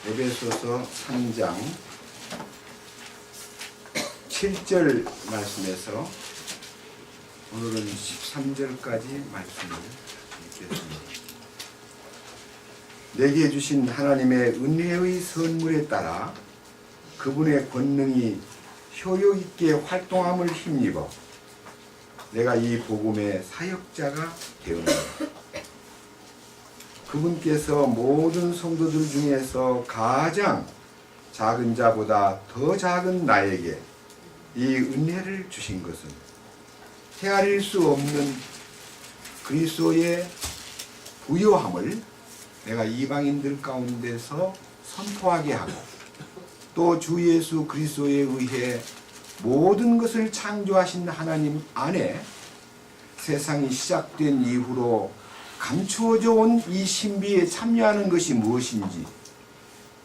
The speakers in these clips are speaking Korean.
에베소서 3장 7절 말씀에서 오늘은 13절까지 말씀을 읽겠습니다. 내게 주신 하나님의 은혜의 선물에 따라 그분의 권능이 효력 있게 활동함을 힘입어 내가 이 복음의 사역자가 되었노라. 그분께서 모든 성도들 중에서 가장 작은 자보다 더 작은 나에게 이 은혜를 주신 것은 헤아릴 수 없는 그리스도의 부요함을 내가 이방인들 가운데서 선포하게 하고 또 주 예수 그리스도에 의해 모든 것을 창조하신 하나님 안에 세상이 시작된 이후로 감추어져 온 이 신비에 참여하는 것이 무엇인지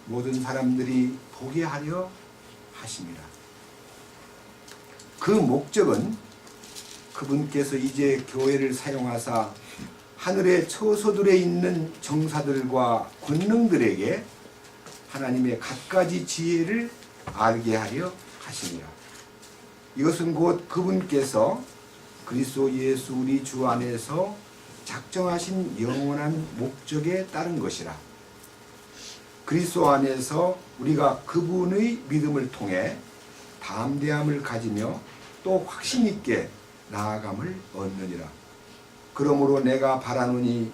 모든 사람들이 보게 하려 하심이라. 그 목적은 그분께서 이제 교회를 사용하사 하늘의 처소들에 있는 정사들과 권능들에게 하나님의 갖가지 지혜를 알게 하려 하심이라. 이것은 곧 그분께서 그리스도 예수 우리 주 안에서 작정하신 영원한 목적에 따른 것이라. 그리스도 안에서 우리가 그분의 믿음을 통해 담대함을 가지며 또 확신 있게 나아감을 얻느니라. 그러므로 내가 바라노니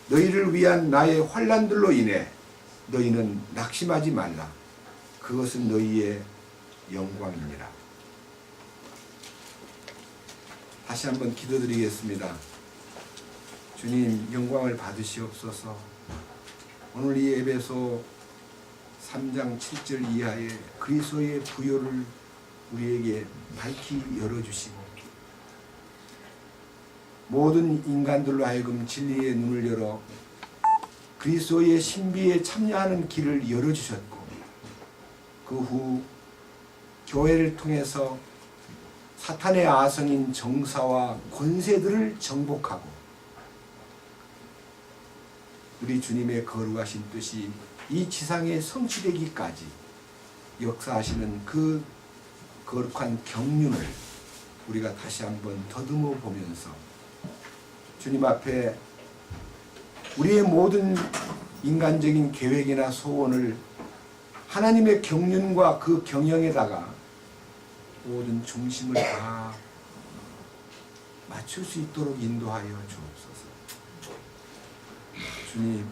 너희를 위한 나의 환난들로 인해 너희는 낙심하지 말라. 그것은 너희의 영광이니라. 다시 한번 기도드리겠습니다. 주님, 영광을 받으시옵소서. 오늘 이 에베소 3장 7절 이하의 그리스도의 부요를 우리에게 밝히 열어주시고 모든 인간들로 하여금 진리의 눈을 열어 그리스도의 신비에 참여하는 길을 열어주셨고 그 후 교회를 통해서 사탄의 아성인 정사와 권세들을 정복하고 우리 주님의 거룩하신 뜻이 이 지상에 성취되기까지 역사하시는 그 거룩한 경륜을 우리가 다시 한번 더듬어 보면서 주님 앞에 우리의 모든 인간적인 계획이나 소원을 하나님의 경륜과 그 경영에다가 모든 중심을 다 맞출 수 있도록 인도하여 주옵소서. 주님,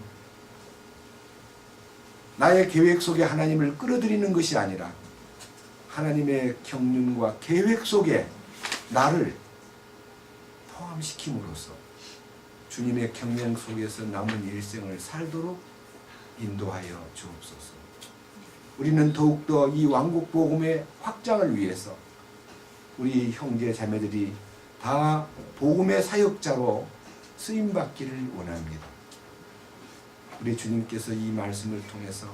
나의 계획 속에 하나님을 끌어들이는 것이 아니라 하나님의 경륜과 계획 속에 나를 포함시킴으로써 주님의 경영 속에서 남은 일생을 살도록 인도하여 주옵소서. 우리는 더욱더 이 왕국 복음의 확장을 위해서 우리 형제 자매들이 다 복음의 사역자로 쓰임받기를 원합니다. 우리 주님께서 이 말씀을 통해서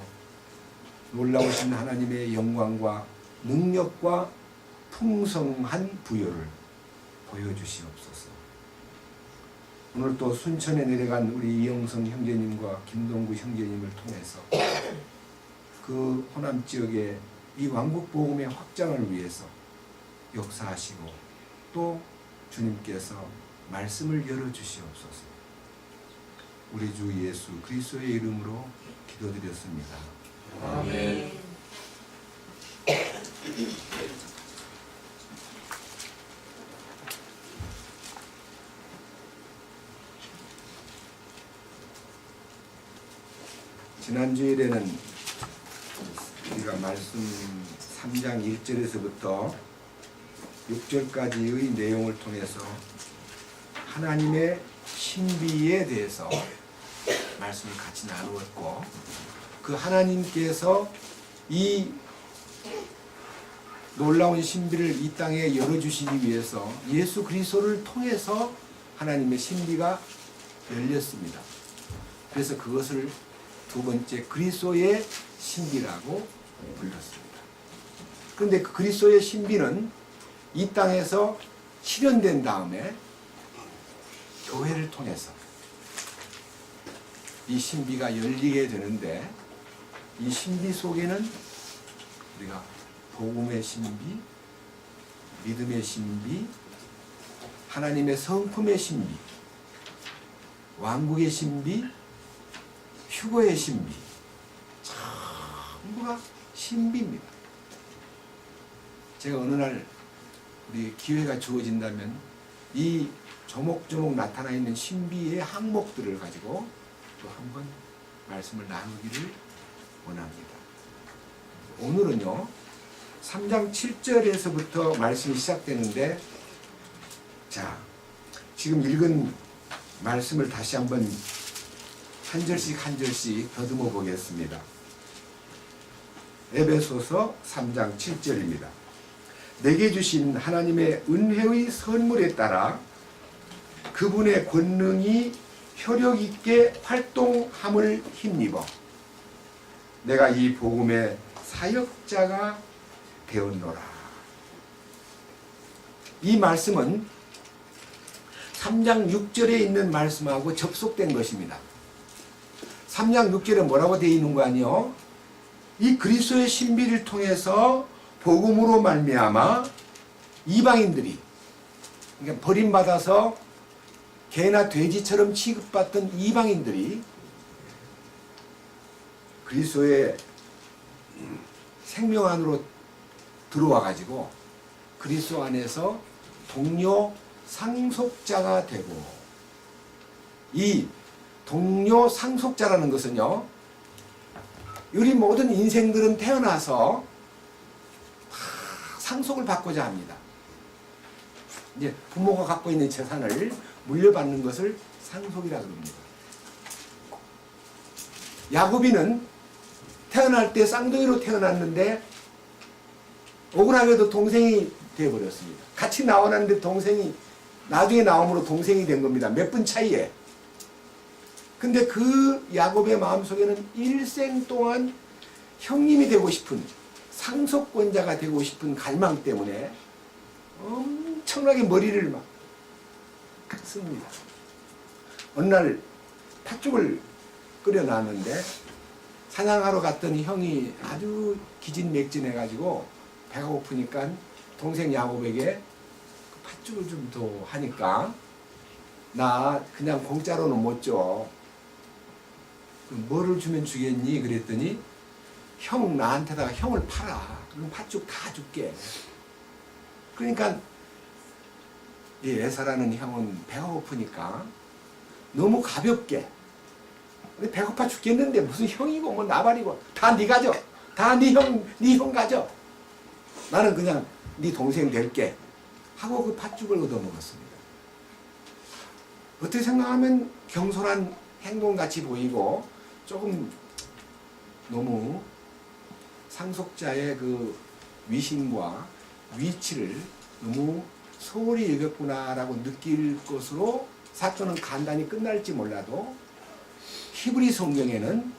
놀라우신 하나님의 영광과 능력과 풍성한 부요를 보여주시옵소서. 오늘 또 순천에 내려간 우리 이영성 형제님과 김동구 형제님을 통해서 그 호남 지역의 이 왕국 복음의 확장을 위해서 역사하시고 또 주님께서 말씀을 열어주시옵소서. 우리 주 예수 그리스도의 이름으로 기도드렸습니다. 아멘. 지난 주일에는 우리가 말씀 3장 1절에서부터 6절까지의 내용을 통해서 하나님의 신비에 대해서 말씀을 같이 나누었고 그 하나님께서 이 놀라운 신비를 이 땅에 열어주시기 위해서 예수 그리스도를 통해서 하나님의 신비가 열렸습니다. 그래서 그것을 두 번째 그리스도의 신비라고 불렀습니다. 그런데 그 그리스도의 신비는 이 땅에서 실현된 다음에 교회를 통해서 이 신비가 열리게 되는데 이 신비 속에는 우리가 복음의 신비, 믿음의 신비, 하나님의 성품의 신비, 왕국의 신비, 휴거의 신비, 전부가 신비입니다. 제가 어느 날 우리 기회가 주어진다면 이 조목조목 나타나 있는 신비의 항목들을 가지고 또 한번 말씀을 나누기를 원합니다. 오늘은요 3장 7절에서부터 말씀이 시작되는데, 자, 지금 읽은 말씀을 다시 한번 한 절씩 한 절씩 더듬어 보겠습니다. 에베소서 3장 7절입니다. 내게 주신 하나님의 은혜의 선물에 따라 그분의 권능이 효력 있게 활동함을 힘입어 내가 이 복음의 사역자가 되었노라. 이 말씀은 3장 6절에 있는 말씀하고 접속된 것입니다. 3장 6절에 뭐라고 되어 있는 거 아니요? 이 그리스도의 신비를 통해서 복음으로 말미암아 이방인들이, 그러니까 버림받아서 개나 돼지처럼 취급받던 이방인들이 그리스도의 생명 안으로 들어와 가지고 그리스도 안에서 동료 상속자가 되고, 이 동료 상속자라는 것은요, 우리 모든 인생들은 태어나서 다 상속을 받고자 합니다. 이제 부모가 갖고 있는 재산을 물려받는 것을 상속이라고 합니다. 야곱이는 태어날 때 쌍둥이로 태어났는데 억울하게도 동생이 되어버렸습니다. 같이 나오는데 동생이 나중에 나옴으로 동생이 된 겁니다. 몇 분 차이에. 근데 그 야곱의 마음속에는 일생 동안 형님이 되고 싶은, 상속권자가 되고 싶은 갈망 때문에 엄청나게 머리를 막 씁니다. 어느 날 팥죽을 끓여놨는데 사냥하러 갔더니 형이 아주 기진맥진해가지고 배가 고프니까 동생 야곱에게 팥죽을 좀 더 하니까, 나 그냥 공짜로는 못 줘. 뭐를 주면 주겠니? 그랬더니 형 나한테다가 형을 팔아. 그럼 팥죽 다 줄게. 그러니까 이 에사라는 형은 배가 고프니까 너무 가볍게, 근데 배고파 죽겠는데 무슨 형이고 뭐 나발이고 다 네 가져. 다 네 형 가져. 나는 그냥 네 동생 될게 하고 그 팥죽을 얻어먹었습니다. 어떻게 생각하면 경솔한 행동같이 보이고 조금 너무 상속자의 그 위신과 위치를 너무 소홀히 여겼구나라고 느낄 것으로 사건은 간단히 끝날지 몰라도, 히브리 성경에는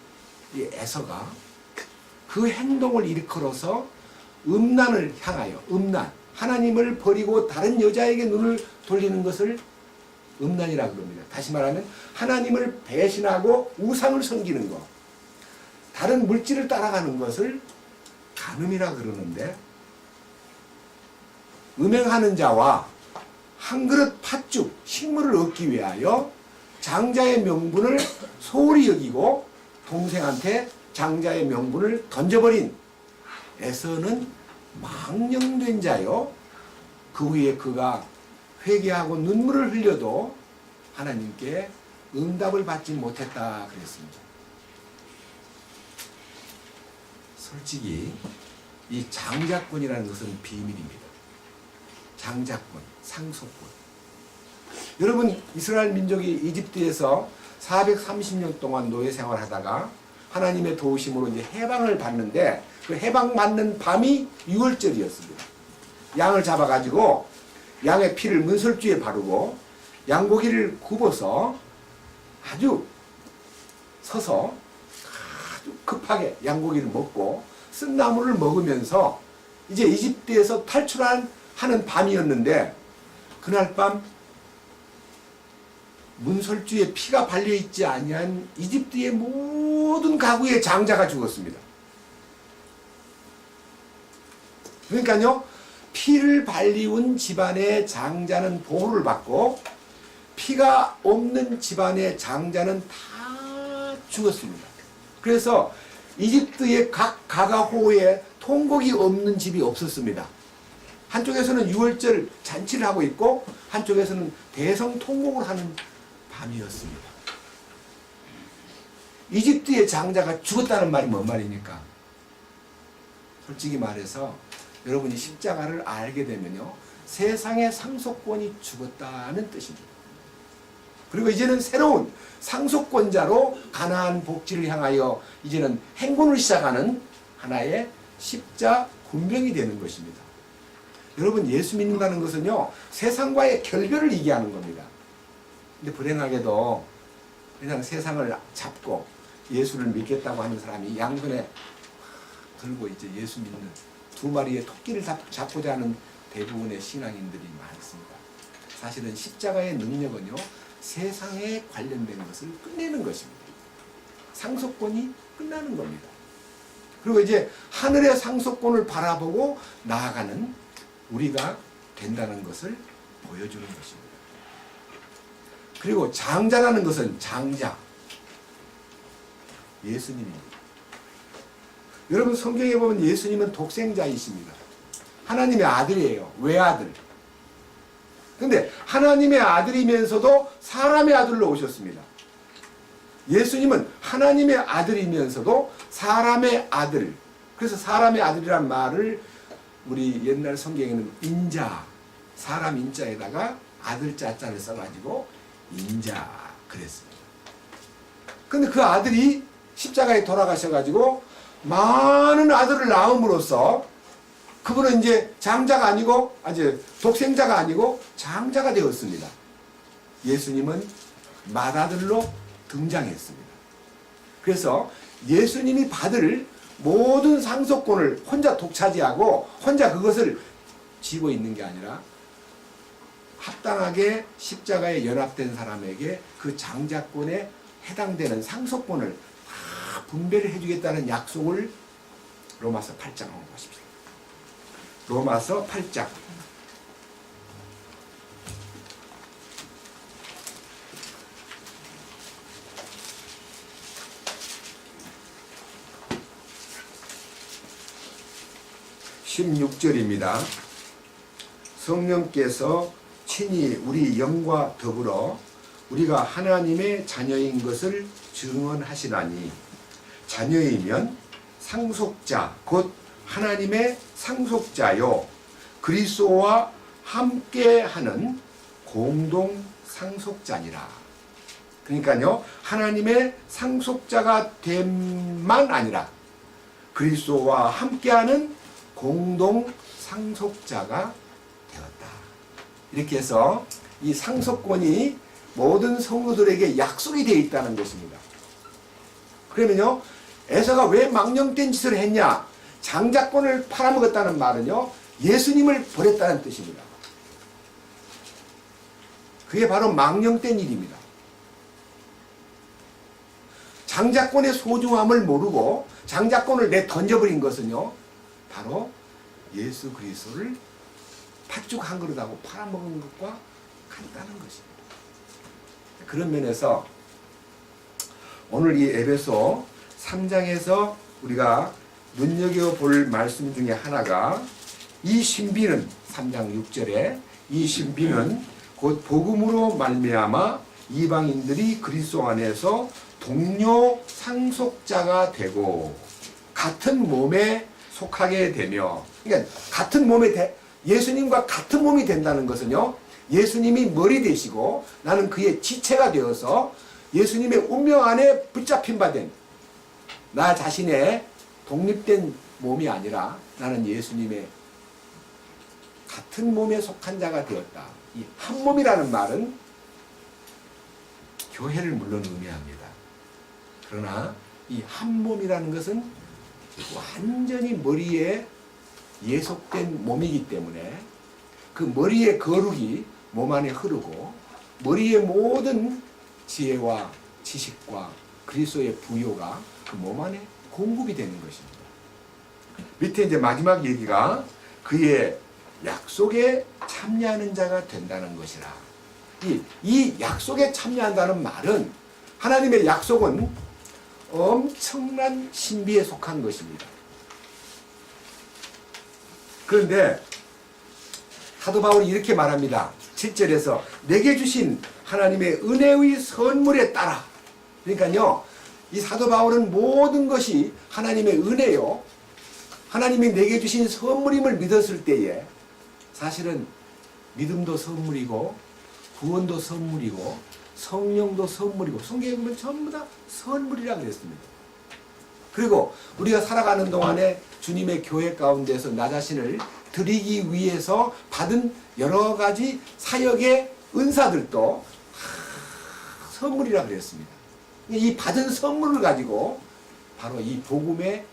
이 에서가 그 행동을 일컬어서 음란을 향하여, 음란, 하나님을 버리고 다른 여자에게 눈을 돌리는 것을 음란이라고 합니다. 다시 말하면 하나님을 배신하고 우상을 섬기는 것, 다른 물질을 따라가는 것을 간음이라고 그러는데, 음행하는 자와 한 그릇 팥죽, 식물을 얻기 위하여 장자의 명분을 소홀히 여기고 동생한테 장자의 명분을 던져버린 에서는 망령된 자요, 그 후에 그가 회개하고 눈물을 흘려도 하나님께 응답을 받지 못했다 그랬습니다. 솔직히 이 장자권이라는 것은 비밀입니다. 장자권, 상속권. 여러분, 이스라엘 민족이 이집트에서 430년 동안 노예 생활하다가 하나님의 도우심으로 이제 해방을 받는데, 그 해방 받는 밤이 6월절이었습니다. 양을 잡아가지고 양의 피를 문설주에 바르고 양고기를 굽어서 아주 서서 아주 급하게 양고기를 먹고 쓴나물을 먹으면서 이제 이집트에서 탈출하는 밤이었는데, 그날 밤 문설주에 피가 발려있지 아니한 이집트의 모든 가구의 장자가 죽었습니다. 그러니까요, 피를 발리운 집안의 장자는 보호를 받고 피가 없는 집안의 장자는 다 죽었습니다. 그래서 이집트의 각 가가호에 통곡이 없는 집이 없었습니다. 한쪽에서는 유월절 잔치를 하고 있고 한쪽에서는 대성통곡을 하는 밤이었습니다. 이집트의 장자가 죽었다는 말이 뭔 말입니까? 솔직히 말해서 여러분이 십자가를 알게 되면요, 세상의 상속권이 죽었다는 뜻입니다. 그리고 이제는 새로운 상속권자로 가나안 복지를 향하여 이제는 행군을 시작하는 하나의 십자 군병이 되는 것입니다. 여러분, 예수 믿는다는 것은요, 세상과의 결별을 얘기하는 겁니다. 근데 불행하게도 그냥 세상을 잡고 예수를 믿겠다고 하는 사람이 양손에 들고 이제 예수 믿는 두 마리의 토끼를 잡고자 하는 대부분의 신앙인들이 많습니다. 사실은 십자가의 능력은요, 세상에 관련된 것을 끝내는 것입니다. 상속권이 끝나는 겁니다. 그리고 이제 하늘의 상속권을 바라보고 나아가는 우리가 된다는 것을 보여주는 것입니다. 그리고 장자라는 것은 장자, 예수님입니다. 여러분, 성경에 보면 예수님은 독생자이십니다. 하나님의 아들이에요. 외아들. 근데 하나님의 아들이면서도 사람의 아들로 오셨습니다. 예수님은 하나님의 아들이면서도 사람의 아들. 그래서 사람의 아들이란 말을 우리 옛날 성경에는 인자, 사람 인자에다가 아들 자자를 써가지고 인자 그랬습니다. 근데 그 아들이 십자가에 돌아가셔가지고 많은 아들을 낳음으로써 그분은 이제 장자가 아니고, 독생자가 아니고 장자가 되었습니다. 예수님은 맏아들로 등장했습니다. 그래서 예수님이 받을 모든 상속권을 혼자 독차지하고 혼자 그것을 쥐고 있는 게 아니라 합당하게 십자가에 연합된 사람에게 그 장자권에 해당되는 상속권을 다 분배를 해주겠다는 약속을 로마서 8장 한번 보십시오. 로마서 8장 16절입니다. 성령께서 친히 우리 영과 더불어 우리가 하나님의 자녀인 것을 증언하시나니, 자녀이면 상속자 곧 하나님의 상속자요 그리스도와 함께하는 공동 상속자니라. 그러니까요, 하나님의 상속자가 됨만 아니라 그리스도와 함께하는 공동 상속자가 되었다. 이렇게 해서 이 상속권이 모든 성도들에게 약속이 되어 있다는 것입니다. 그러면요, 에서가 왜 망령된 짓을 했냐? 장자권을 팔아먹었다는 말은요, 예수님을 버렸다는 뜻입니다. 그게 바로 망령된 일입니다. 장자권의 소중함을 모르고 장자권을 던져버린 것은요, 바로 예수 그리스도를 팥죽 한 그릇하고 팔아먹은 것과 같다는 것입니다. 그런 면에서 오늘 이 에베소 3장에서 우리가 눈여겨볼 말씀 중에 하나가, 이 신비는 3장 6절에 이 신비는 곧 복음으로 말미암아 이방인들이 그리스도 안에서 동료 상속자가 되고 같은 몸에 속하게 되며, 그러니까 같은 몸에 예수님과 같은 몸이 된다는 것은요, 예수님이 머리 되시고 나는 그의 지체가 되어서 예수님의 운명 안에 붙잡힌 바 된 나 자신의 독립된 몸이 아니라 나는 예수님의 같은 몸에 속한 자가 되었다. 이 한 몸이라는 말은 교회를 물론 의미합니다. 그러나 이 한 몸이라는 것은 완전히 머리에 예속된 몸이기 때문에 그 머리의 거룩이 몸 안에 흐르고 머리의 모든 지혜와 지식과 그리스도의 부요가 그 몸 안에 공급이 되는 것입니다. 밑에 이제 마지막 얘기가 그의 약속에 참여하는 자가 된다는 것이라. 이 약속에 참여한다는 말은 하나님의 약속은 엄청난 신비에 속한 것입니다. 그런데 사도 바울이 이렇게 말합니다. 7절에서 내게 주신 하나님의 은혜의 선물에 따라. 그러니까요, 이 사도 바울은 모든 것이 하나님의 은혜요, 하나님이 내게 주신 선물임을 믿었을 때에 사실은 믿음도 선물이고 구원도 선물이고 성령도 선물이고 성경에 보면 전부 다 선물이라고 그랬습니다. 그리고 우리가 살아가는 동안에 주님의 교회 가운데서 나 자신을 드리기 위해서 받은 여러 가지 사역의 은사들도 선물이라고 그랬습니다. 이 받은 선물을 가지고 바로 이 복음의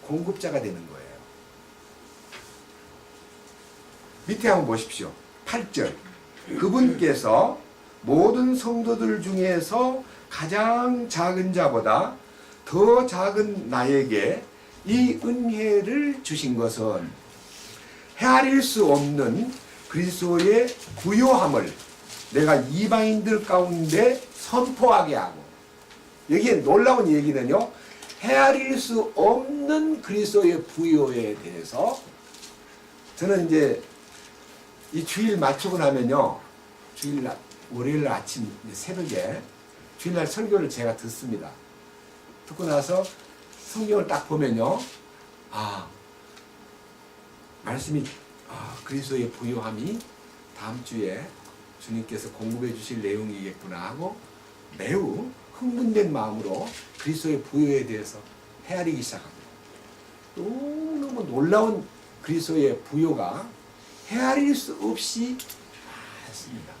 공급자가 되는 거예요. 밑에 한번 보십시오. 8절. 그분께서 모든 성도들 중에서 가장 작은 자보다 더 작은 나에게 이 은혜를 주신 것은 헤아릴 수 없는 그리스도의 부요함을 내가 이방인들 가운데 선포하게 하고, 여기에 놀라운 얘기는요, 헤아릴 수 없는 그리스도의 부요에 대해서 저는 이제 이 주일 마치고 나면요, 주일날 월요일 아침 새벽에 주일날 설교를 제가 듣습니다. 듣고 나서 성경을 딱 보면요, 말씀이 그리스도의 부요함이 다음 주에 주님께서 공급해 주실 내용이겠구나 하고 매우 흥분된 마음으로 그리스도의 부요에 대해서 헤아리기 시작합니다. 너무 놀라운 그리스도의 부요가 헤아릴 수 없이 많습니다.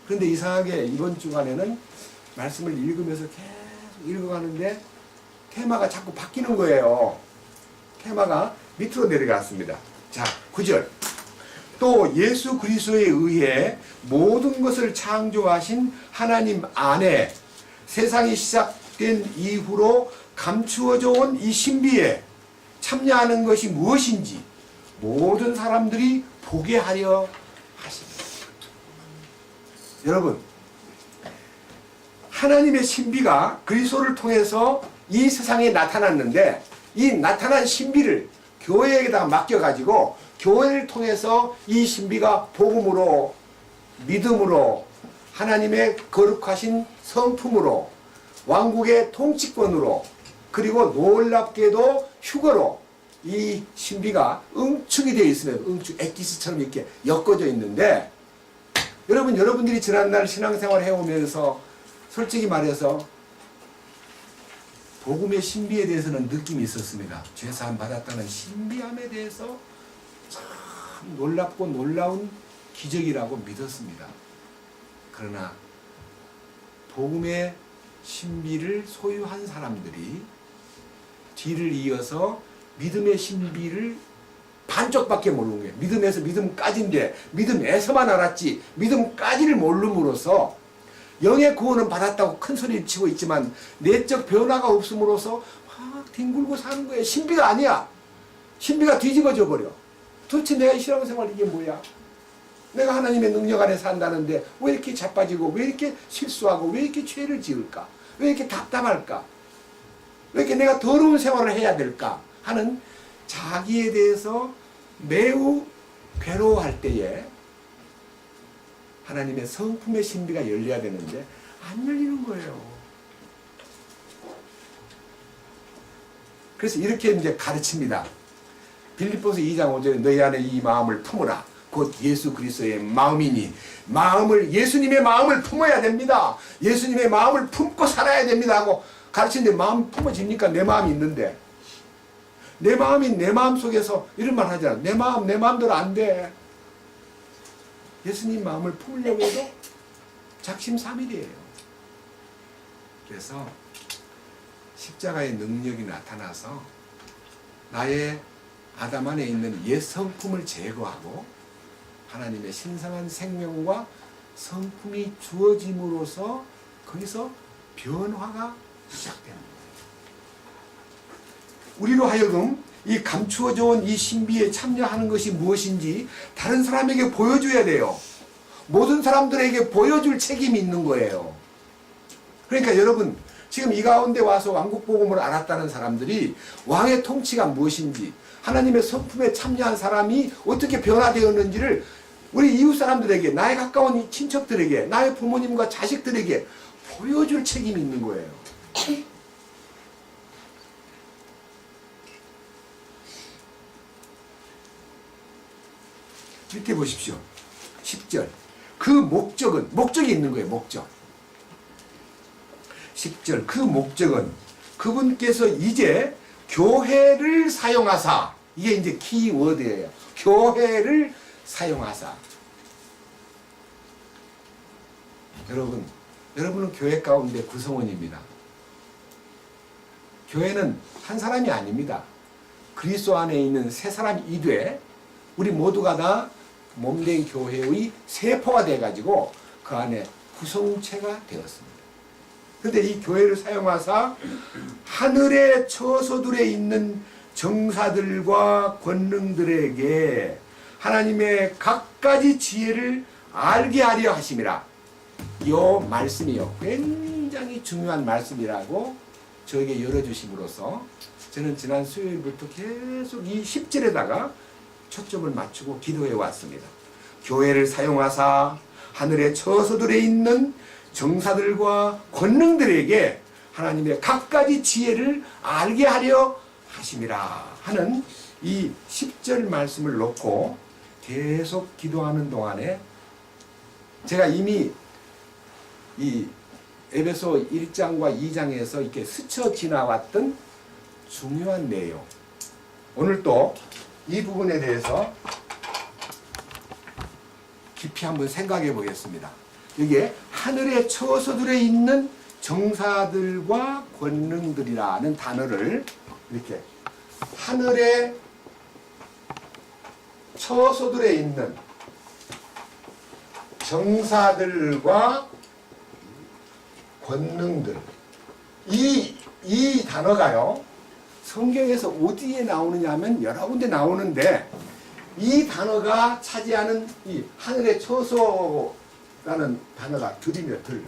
그런데 이상하게 이번 주간에는 말씀을 읽으면서 계속 읽어가는데 테마가 자꾸 바뀌는 거예요. 테마가 밑으로 내려갔습니다. 자, 9절. 또 예수 그리스도에 의해 모든 것을 창조하신 하나님 안에 세상이 시작된 이후로 감추어져 온 이 신비에 참여하는 것이 무엇인지 모든 사람들이 보게 하려 하십니다. 여러분, 하나님의 신비가 그리스도를 통해서 이 세상에 나타났는데 이 나타난 신비를 교회에다 맡겨가지고 교회를 통해서 이 신비가 복음으로, 믿음으로, 하나님의 거룩하신 성품으로, 왕국의 통치권으로, 그리고 놀랍게도 휴거로 이 신비가 응축이 되어 있으면 응축 엑기스처럼 이렇게 엮어져 있는데, 여러분들이 지난날 신앙생활 해오면서 솔직히 말해서 복음의 신비에 대해서는 느낌이 있었습니다. 죄사함 받았다는 신비함에 대해서 참 놀랍고 놀라운 기적이라고 믿었습니다. 그러나 복음의 신비를 소유한 사람들이 뒤를 이어서 믿음의 신비를 반쪽밖에 모르는 거예요. 믿음에서 믿음까지인데 믿음에서만 알았지 믿음까지를 모름으로써 영의 구원은 받았다고 큰 소리를 치고 있지만 내적 변화가 없음으로써 막 뒹굴고 사는 거예요. 신비가 아니야. 신비가 뒤집어져 버려. 도대체 내가 신앙생활 이게 뭐야? 내가 하나님의 능력 안에 산다는데 왜 이렇게 자빠지고 왜 이렇게 실수하고 왜 이렇게 죄를 지을까? 왜 이렇게 답답할까? 왜 이렇게 내가 더러운 생활을 해야 될까? 하는 자기에 대해서 매우 괴로워할 때에 하나님의 성품의 신비가 열려야 되는데 안 열리는 거예요. 그래서 이렇게 이제 가르칩니다. 빌립보서 2장 5절에 너희 안에 이 마음을 품으라. 곧 예수 그리스도의 마음이니 예수님의 마음을 품어야 됩니다. 예수님의 마음을 품고 살아야 됩니다 하고 가르치는데 마음 품어집니까? 내 마음이 있는데. 내 마음이 내 마음 속에서 이런 말 하잖아. 내 마음대로 안 돼. 예수님 마음을 품으려고 해도 작심삼일이에요. 그래서 십자가의 능력이 나타나서 나의 아담 안에 있는 옛 성품을 제거하고 하나님의 신성한 생명과 성품이 주어짐으로써 거기서 변화가 시작되는 거예요. 우리로 하여금 이 감추어져 온 이 신비에 참여하는 것이 무엇인지 다른 사람에게 보여줘야 돼요. 모든 사람들에게 보여줄 책임이 있는 거예요. 그러니까 여러분, 지금 이 가운데 와서 왕국복음을 알았다는 사람들이 왕의 통치가 무엇인지, 하나님의 성품에 참여한 사람이 어떻게 변화되었는지를 우리 이웃 사람들에게, 나의 가까운 친척들에게, 나의 부모님과 자식들에게 보여줄 책임이 있는 거예요. 밑에 보십시오. 10절. 그 목적이 있는 거예요. 목적. 10절. 그 목적은 그분께서 이제 교회를 사용하사, 이게 이제 키워드예요. 교회를 사용하사. 여러분은 교회 가운데 구성원입니다. 교회는 한 사람이 아닙니다. 그리스도 안에 있는 세 사람이 돼 우리 모두가 다 몸된 교회의 세포가 돼가지고 그 안에 구성체가 되었습니다. 그런데 이 교회를 사용하사 하늘의 처소들에 있는 정사들과 권능들에게 하나님의 각가지 지혜를 알게 하려 하심이라. 이 말씀이요, 굉장히 중요한 말씀이라고 저에게 열어주심으로써 저는 지난 수요일부터 계속 이 10절에다가 초점을 맞추고 기도해 왔습니다. 교회를 사용하사 하늘의 처소들에 있는 정사들과 권능들에게 하나님의 각가지 지혜를 알게 하려 하심이라 하는 이 10절 말씀을 놓고 계속 기도하는 동안에 제가 이미 이 에베소 1장과 2장에서 이렇게 스쳐 지나왔던 중요한 내용, 오늘 또 이 부분에 대해서 깊이 한번 생각해 보겠습니다. 이게 하늘의 처소들에 있는 정사들과 권능들이라는 단어를 이렇게 하늘의 처소들에 있는 정사들과 권능들, 이 단어가요, 성경에서 어디에 나오느냐 하면 여러 군데 나오는데, 이 단어가 차지하는 이 하늘의 처소라는 단어가 들이며 들.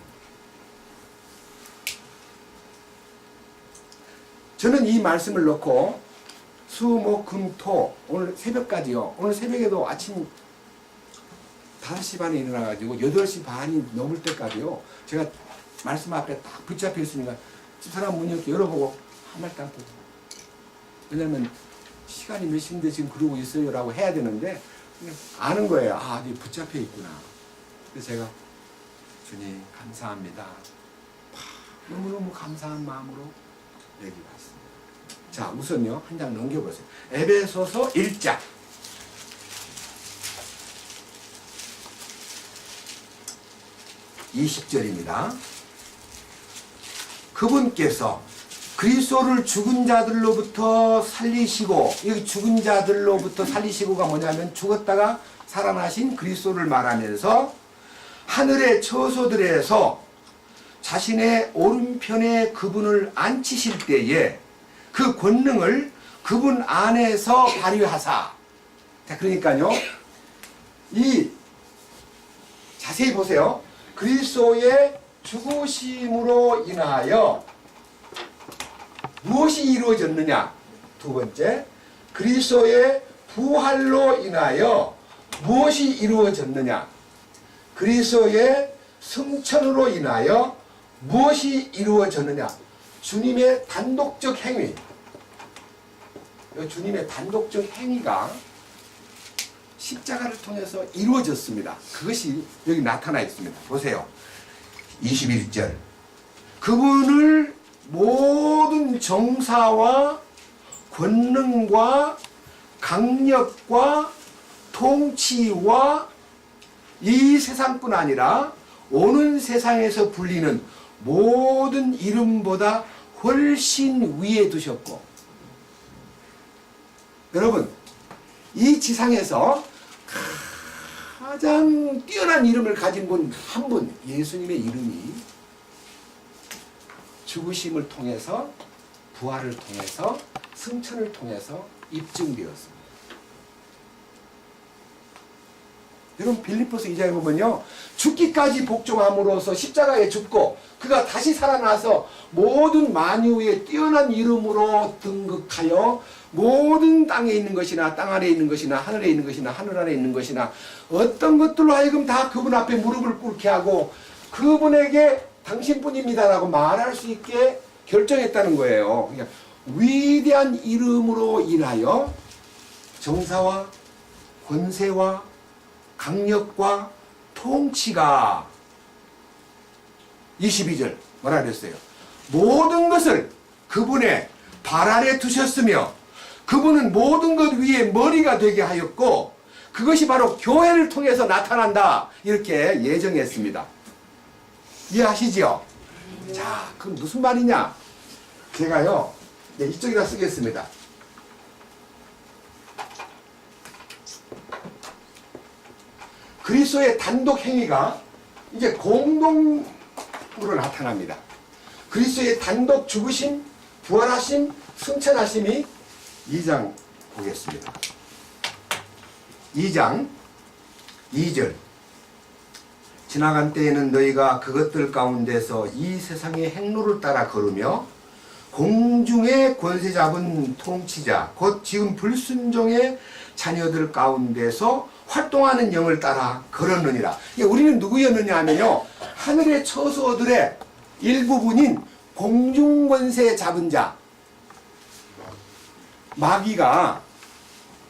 저는 이 말씀을 놓고 수, 목, 금, 토, 오늘 새벽까지요. 오늘 새벽에도 아침 5시 반에 일어나가지고 8시 반이 넘을 때까지요. 제가 말씀 앞에 딱 붙잡혀 있으니까 집사람 문 이렇게 열어보고 한 말도 안 하고. 왜냐면 시간이 몇 시인데 지금 그러고 있어요 라고 해야 되는데 아는 거예요. 아, 네 붙잡혀 있구나. 그래서 제가 주님 감사합니다. 너무너무 감사한 마음으로 여기 왔습니다. 자, 우선요 한 장 넘겨보세요. 에베소서 1장 20절입니다. 그분께서 그리스도를 죽은 자들로부터 살리시고, 여기 죽은 자들로부터 살리시고가 뭐냐면 죽었다가 살아나신 그리스도를 말하면서 하늘의 처소들에서 자신의 오른편에 그분을 앉히실 때에 그 권능을 그분 안에서 발휘하사. 자, 그러니까요, 이 자세히 보세요. 그리스도의 죽으심으로 인하여 무엇이 이루어졌느냐? 두 번째, 그리스도의 부활로 인하여 무엇이 이루어졌느냐? 그리스도의 승천으로 인하여 무엇이 이루어졌느냐? 주님의 단독적 행위. 주님의 단독적 행위가 십자가를 통해서 이루어졌습니다. 그것이 여기 나타나 있습니다. 보세요. 21절. 그분을 모든 정사와 권능과 강력과 통치와 이 세상뿐 아니라 오는 세상에서 불리는 모든 이름보다 훨씬 위에 두셨고, 여러분, 이 지상에서 가장 뛰어난 이름을 가진 분 한 분, 예수님의 이름이 죽으심을 통해서, 부활을 통해서, 승천을 통해서 입증되었습니다. 여러분 빌립보서 2장에 보면요, 죽기까지 복종함으로써 십자가에 죽고 그가 다시 살아나서 모든 만유의 뛰어난 이름으로 등극하여 모든 땅에 있는 것이나 땅 아래에 있는 것이나 하늘에 있는 것이나 하늘 아래에 있는 것이나 어떤 것들로 하여금 다 그분 앞에 무릎을 꿇게 하고 그분에게 당신뿐입니다라고 말할 수 있게 결정했다는 거예요. 그러니까 위대한 이름으로 인하여 정사와 권세와 강력과 통치가 22절 뭐라 그랬어요? 모든 것을 그분의 발 아래 두셨으며 그분은 모든 것 위에 머리가 되게 하였고 그것이 바로 교회를 통해서 나타난다 이렇게 예정했습니다. 이해하시죠? 자, 그럼 무슨 말이냐? 제가요, 네, 이쪽에다 쓰겠습니다. 그리스도의 단독 행위가 이제 공동으로 나타납니다. 그리스도의 단독 죽으심, 부활하심, 승천하심이 2장 보겠습니다. 2장 2절 지나간 때에는 너희가 그것들 가운데서 이 세상의 행로를 따라 걸으며 공중의 권세 잡은 통치자 곧 지금 불순종의 자녀들 가운데서 활동하는 영을 따라 걸었느니라. 우리는 누구였느냐 하면요, 하늘의 처소들의 일부분인 공중권세 잡은 자 마귀가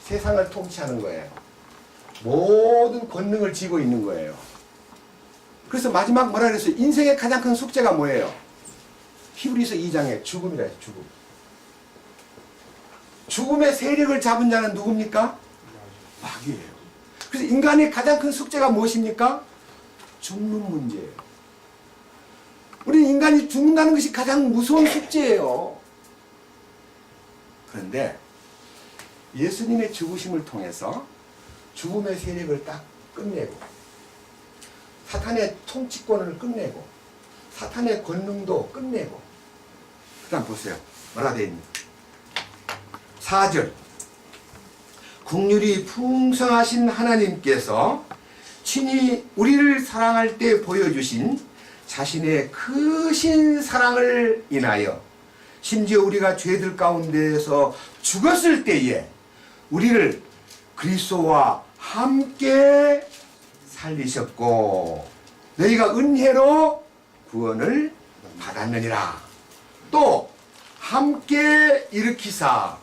세상을 통치하는 거예요. 모든 권능을 쥐고 있는 거예요. 그래서 마지막 뭐라 그랬어요? 인생의 가장 큰 숙제가 뭐예요? 히브리서 2장에 죽음이라 해요. 죽음. 죽음의 세력을 잡은 자는 누굽니까? 마귀예요. 그래서 인간의 가장 큰 숙제가 무엇입니까? 죽는 문제예요. 우리 인간이 죽는다는 것이 가장 무서운 숙제예요. 그런데 예수님의 죽으심을 통해서 죽음의 세력을 딱 끝내고 사탄의 통치권을 끝내고 사탄의 권능도 끝내고 그 다음 보세요. 뭐라 되어 있니? 4절 국률이 풍성하신 하나님께서 친히 우리를 사랑할 때 보여주신 자신의 크신 사랑을 인하여 심지어 우리가 죄들 가운데에서 죽었을 때에 우리를 그리스도와 함께 살리셨고 너희가 은혜로 구원을 받았느니라. 또 함께 일으키사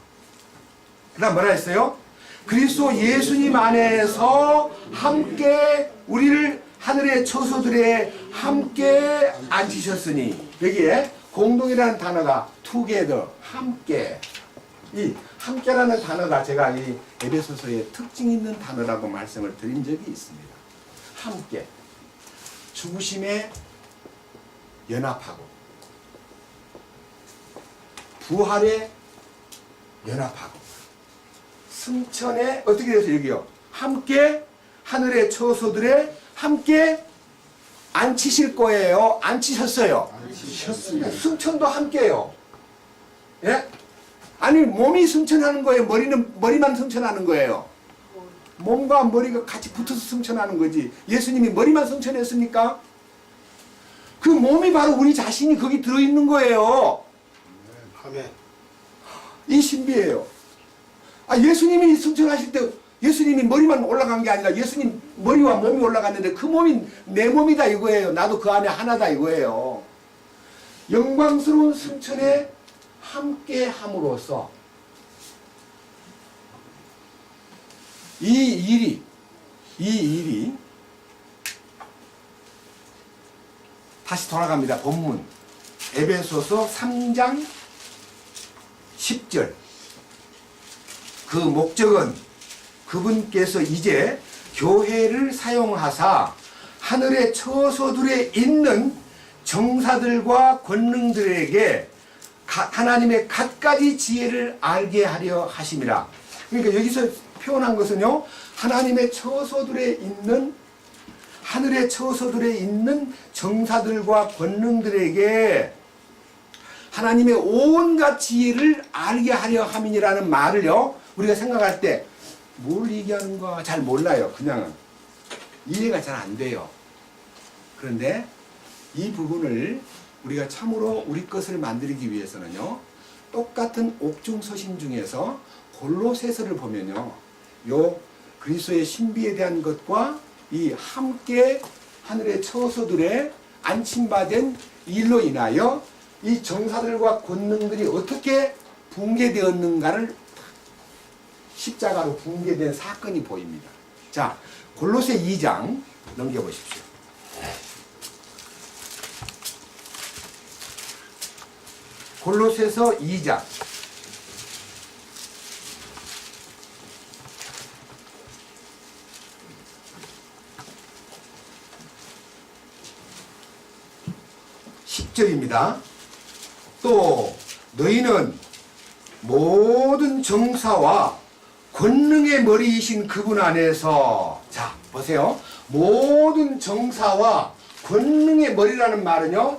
그 다음 뭐라 했어요? 그리스도 예수님 안에서 함께 우리를 하늘의 처소들에 함께 앉히셨으니 여기에 공동이라는 단어가 together 함께 이 함께라는 단어가 제가 이 에베소서의 특징 있는 단어라고 말씀을 드린 적이 있습니다. 함께 죽으심에 연합하고 부활에 연합하고 승천에 어떻게 돼서 여기요 함께 하늘의 처소들에 함께 앉히실 거예요. 앉히셨어요. 앉히셨습니다. 승천도 함께요. 예? 아니 몸이 승천하는 거예요. 머리만 승천하는 거예요. 몸과 머리가 같이 붙어서 승천하는 거지. 예수님이 머리만 승천했습니까? 그 몸이 바로 우리 자신이 거기 들어있는 거예요. 이 신비예요. 예수님이 승천하실 때 예수님이 머리만 올라간 게 아니라 예수님 머리와 몸이 올라갔는데 그 몸이 내 몸이다 이거예요. 나도 그 안에 하나다 이거예요. 영광스러운 승천에 함께 함으로써 이 일이 다시 돌아갑니다. 본문 에베소서 3장 10절 그 목적은 그분께서 이제 교회를 사용하사 하늘의 처소들에 있는 정사들과 권능들에게 하나님의 갖가지 지혜를 알게 하려 하심이라. 그러니까 여기서 표현한 것은요, 하나님의 처소들에 있는 하늘의 처소들에 있는 정사들과 권능들에게 하나님의 온갖 지혜를 알게 하려 함이니라는 말을요, 우리가 생각할 때 뭘 얘기하는가 잘 몰라요. 그냥 이해가 잘 안 돼요. 그런데 이 부분을 우리가 참으로 우리 것을 만들기 위해서는요, 똑같은 옥중서신 중에서 골로새서를 보면요, 요 그리스도의 신비에 대한 것과 이 함께 하늘의 처소들의 안침받은 일로 인하여 이 정사들과 권능들이 어떻게 붕괴되었는가를 십자가로 붕괴된 사건이 보입니다. 자, 골로새 2장 넘겨보십시오. 골로새서 2장 10절입니다. 또 너희는 모든 정사와 권능의 머리이신 그분 안에서, 자 보세요, 모든 정사와 권능의 머리라는 말은요,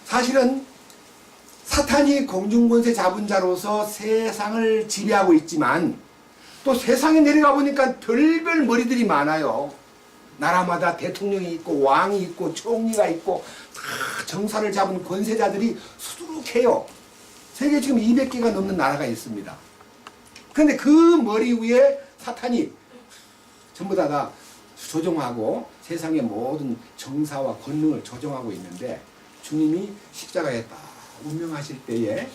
사실은 사탄이 공중권세 잡은 자로서 세상을 지배하고 있지만 또 세상에 내려가 보니까 별별 머리들이 많아요. 나라마다 대통령이 있고 왕이 있고 총리가 있고 다 정사를 잡은 권세자들이 수두룩해요. 세계 지금 200개가 넘는 나라가 있습니다. 그런데 그 머리 위에 사탄이 전부 다 조종하고 세상의 모든 정사와 권능을 조종하고 있는데, 주님이 십자가에 딱 운명하실 때에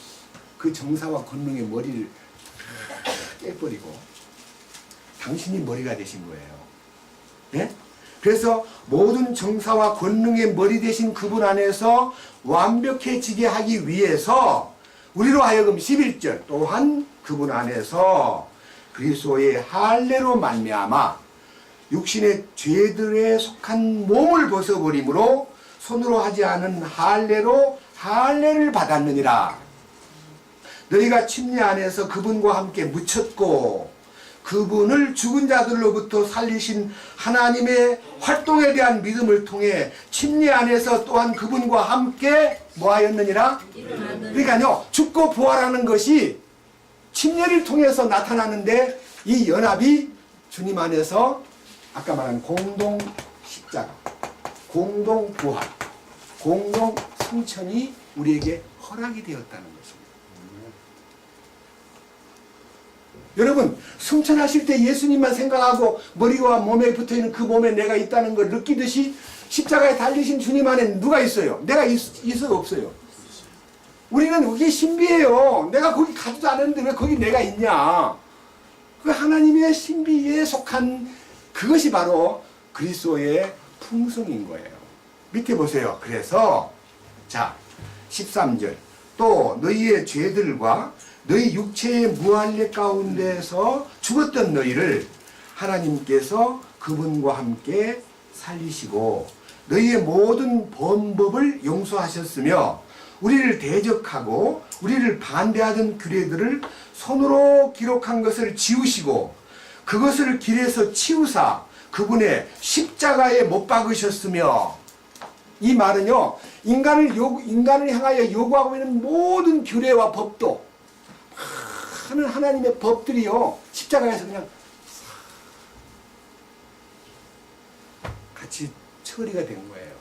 그 정사와 권능의 머리를 깨버리고 당신이 머리가 되신 거예요. 예? 그래서 모든 정사와 권능의 머리 되신 그분 안에서 완벽해지게 하기 위해서 우리로 하여금 11절 또한 그분 안에서 그리스도의 할례로 말미암아 육신의 죄들에 속한 몸을 벗어버림으로 손으로 하지 않은 할례로 할례를 받았느니라. 너희가 침례 안에서 그분과 함께 묻혔고 그분을 죽은 자들로부터 살리신 하나님의 활동에 대한 믿음을 통해 침례 안에서 또한 그분과 함께 뭐하였느니라? 그러니까요, 죽고 부활하는 것이 침례를 통해서 나타나는데, 이 연합이 주님 안에서 아까 말한 공동 십자가, 공동 부활, 공동 승천이 우리에게 허락이 되었다는 것입니다. 여러분, 승천하실 때 예수님만 생각하고 머리와 몸에 붙어있는 그 몸에 내가 있다는 걸 느끼듯이 십자가에 달리신 주님 안에 누가 있어요? 내가 있어요? 없어요? 우리는 그게 신비예요. 내가 거기 가지도 않았는데 왜 거기 내가 있냐? 그 하나님의 신비에 속한 그것이 바로 그리스도의 풍성인 거예요. 밑에 보세요. 그래서 자 13절 또 너희의 죄들과 너희 육체의 무할례 가운데서 죽었던 너희를 하나님께서 그분과 함께 살리시고 너희의 모든 범법을 용서하셨으며 우리를 대적하고 우리를 반대하던 규례들을 손으로 기록한 것을 지우시고 그것을 길에서 치우사 그분의 십자가에 못 박으셨으며, 이 말은요, 인간을 향하여 요구하고 있는 모든 규례와 법도, 많은 하나님의 법들이요, 십자가에서 그냥 같이 처리가 된 거예요.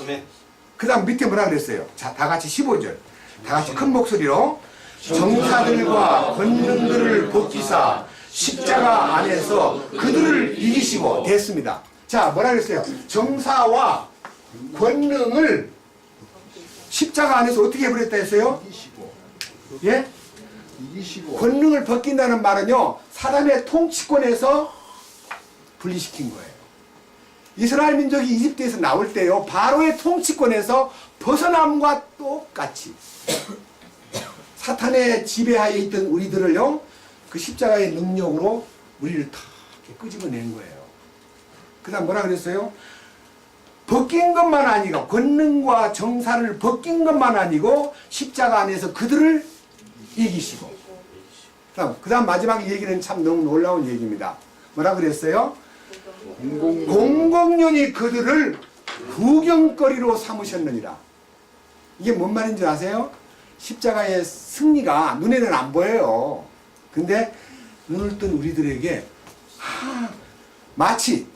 아멘. 그 다음 밑에 뭐라 그랬어요? 자, 다 같이 15절. 다 같이 큰 목소리로 정사들과 권능들을 벗기사 십자가 안에서 그들을 이기시고 됐습니다. 자, 뭐라 그랬어요? 정사와 권능을 십자가 안에서 어떻게 해버렸다 했어요? 예? 권능을 벗긴다는 말은요, 사람의 통치권에서 분리시킨 거예요. 이스라엘 민족이 이집트에서 나올 때요, 바로의 통치권에서 벗어남과 똑같이 사탄의 지배하에 있던 우리들을요, 그 십자가의 능력으로 우리를 다 끄집어낸 거예요. 그 다음 뭐라 그랬어요? 벗긴 것만 아니고, 권능과 정사를 벗긴 것만 아니고 십자가 안에서 그들을 이기시고, 그 다음 마지막 얘기는 참 너무 놀라운 얘기입니다. 뭐라 그랬어요? 공공연히 그들을 구경거리로 삼으셨느니라. 이게 뭔 말인지 아세요? 십자가의 승리가 눈에는 안 보여요. 근데 눈을 뜬 우리들에게 마치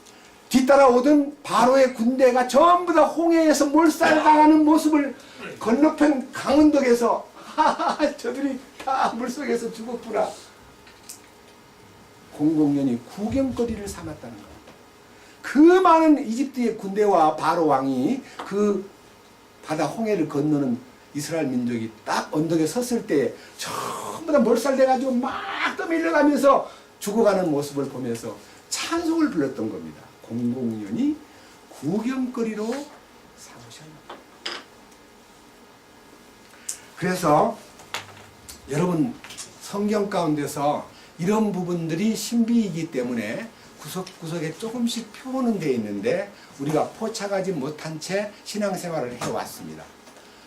뒤따라오던 바로의 군대가 전부 다 홍해에서 몰살당하는 모습을 건너편 강원도에서 저들이 다 물속에서 죽었구나. 공공연히 구경거리를 삼았다는 겁니다. 그 많은 이집트의 군대와 바로 왕이 그 바다 홍해를 건너는 이스라엘 민족이 딱 언덕에 섰을 때 전부 다 몰살돼가지고 막 떠밀려가면서 죽어가는 모습을 보면서 찬송을 불렀던 겁니다. 공공연히 구경거리로 삼으셨다. 그래서 여러분 성경 가운데서 이런 부분들이 신비이기 때문에 구석구석에 조금씩 표현은 되어 있는데 우리가 포착하지 못한 채 신앙생활을 해왔습니다.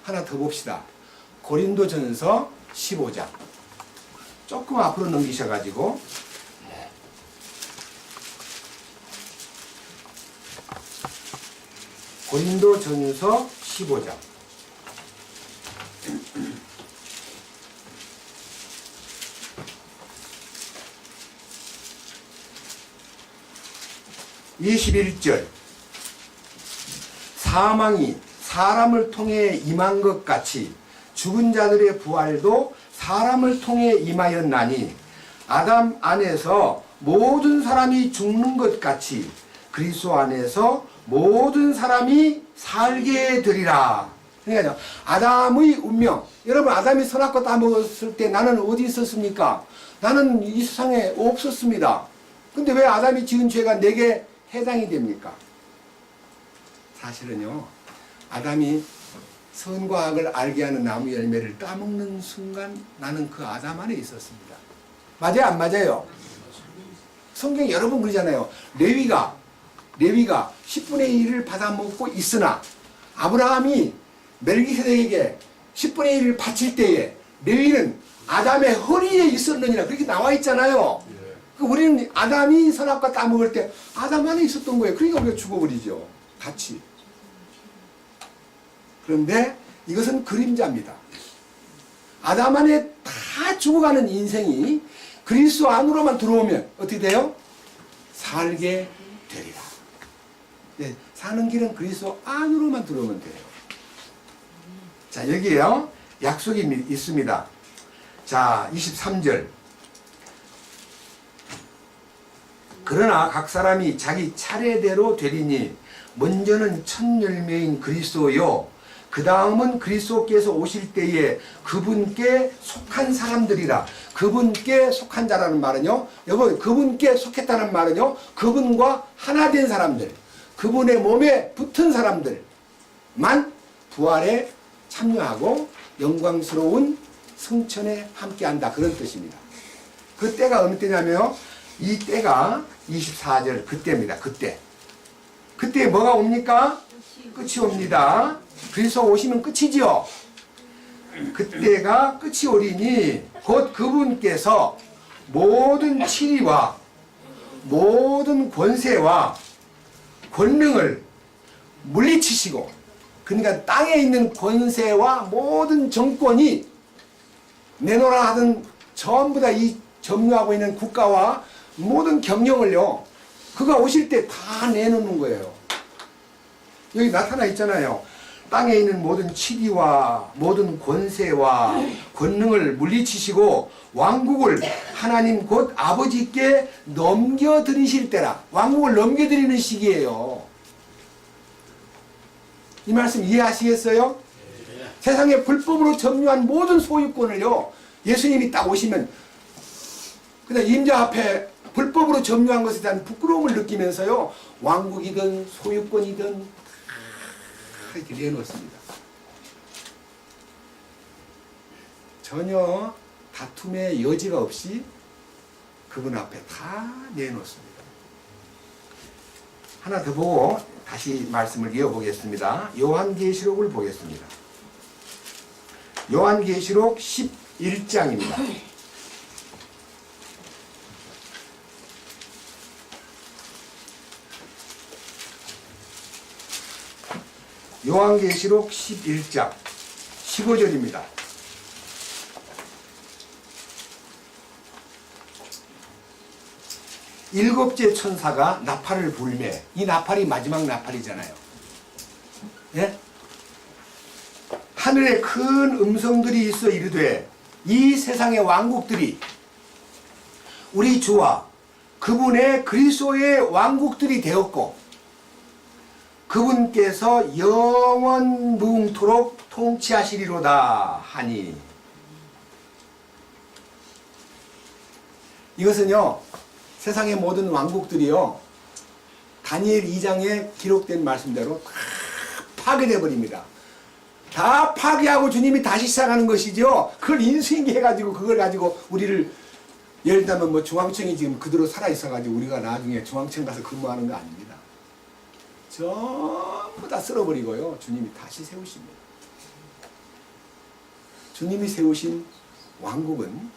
하나 더 봅시다. 고린도전서 15장 조금 앞으로 넘기셔가지고 고린도전서 15장 21절 사망이 사람을 통해 임한 것 같이 죽은 자들의 부활도 사람을 통해 임하였나니 아담 안에서 모든 사람이 죽는 것 같이 그리스도 안에서 모든 사람이 살게 되리라. 그러니까 아담의 운명, 여러분 아담이 선악과 따먹었을 때 나는 어디 있었습니까? 나는 이 세상에 없었습니다. 근데 왜 아담이 지은 죄가 내게 해당이 됩니까? 사실은요, 아담이 선과 악을 알게 하는 나무 열매를 따먹는 순간 나는 그 아담 안에 있었습니다. 맞아요? 안 맞아요? 성경 여러 번 그러잖아요. 레위가 10분의 1을 받아먹고 있으나 아브라함이 멜기세덱에게 10분의 1을 바칠 때에 레위는 아담의 허리에 있었느니라 그렇게 나와 있잖아요. 우리는 아담이 선악과 따먹을 때 아담 안에 있었던 거예요. 그러니까 우리가 죽어버리죠. 같이. 그런데 이것은 그림자입니다. 아담 안에 다 죽어가는 인생이 그리스도 안으로만 들어오면 어떻게 돼요? 살게 되리라. 네, 사는 길은 그리스도 안으로만 들어오면 돼요. 자, 여기에요. 약속이 있습니다. 자, 23절. 그러나 각 사람이 자기 차례대로 되리니 먼저는 첫 열매인 그리스도요 그 다음은 그리스도께서 오실 때에 그분께 속한 사람들이라. 그분께 속한 자라는 말은요, 여러분 그분께 속했다는 말은요, 그분과 하나 된 사람들, 그분의 몸에 붙은 사람들만 부활에 참여하고 영광스러운 승천에 함께한다, 그런 뜻입니다. 그 때가 어느 때냐면요, 이 때가 24절 그때입니다. 그때 뭐가 옵니까? 끝이 옵니다. 그리스도 오시면 끝이지요. 그때가 끝이 오리니 곧 그분께서 모든 치리와 모든 권세와 권능을 물리치시고, 그러니까 땅에 있는 권세와 모든 정권이 내놓으라 하던 전부 다 이 점유하고 있는 국가와 모든 경영을요, 그가 오실 때 다 내놓는 거예요. 여기 나타나 있잖아요. 땅에 있는 모든 치리와 모든 권세와 권능을 물리치시고 왕국을 하나님 곧 아버지께 넘겨드리실 때라. 왕국을 넘겨드리는 시기예요. 이 말씀 이해하시겠어요? 세상에 불법으로 점유한 모든 소유권을요, 예수님이 딱 오시면 그냥 임자 앞에 불법으로 점유한 것에 대한 부끄러움을 느끼면서요, 왕국이든 소유권이든 다 이렇게 내놓습니다. 전혀 다툼의 여지가 없이 그분 앞에 다 내놓습니다. 하나 더 보고 다시 말씀을 이어보겠습니다. 요한계시록을 보겠습니다. 요한계시록 11장입니다. 요한계시록 11장 15절입니다. 일곱째 천사가 나팔을 불매. 이 나팔이 마지막 나팔이잖아요. 예? 하늘에 큰 음성들이 있어 이르되 이 세상의 왕국들이 우리 주와 그분의 그리스도의 왕국들이 되었고 그분께서 영원 무궁토록 통치하시리로다 하니. 이것은요, 세상의 모든 왕국들이요, 다니엘 2장에 기록된 말씀대로 다 파괴되어 버립니다. 다 파괴하고 주님이 다시 시작하는 것이죠. 그걸 인수인계 해가지고 그걸 가지고 우리를, 예를 들면 뭐 중앙청이 지금 그대로 살아있어가지고 우리가 나중에 중앙청 가서 근무하는 거 아닙니다. 전부 다 쓸어버리고요, 주님이 다시 세우십니다. 주님이 세우신 왕국은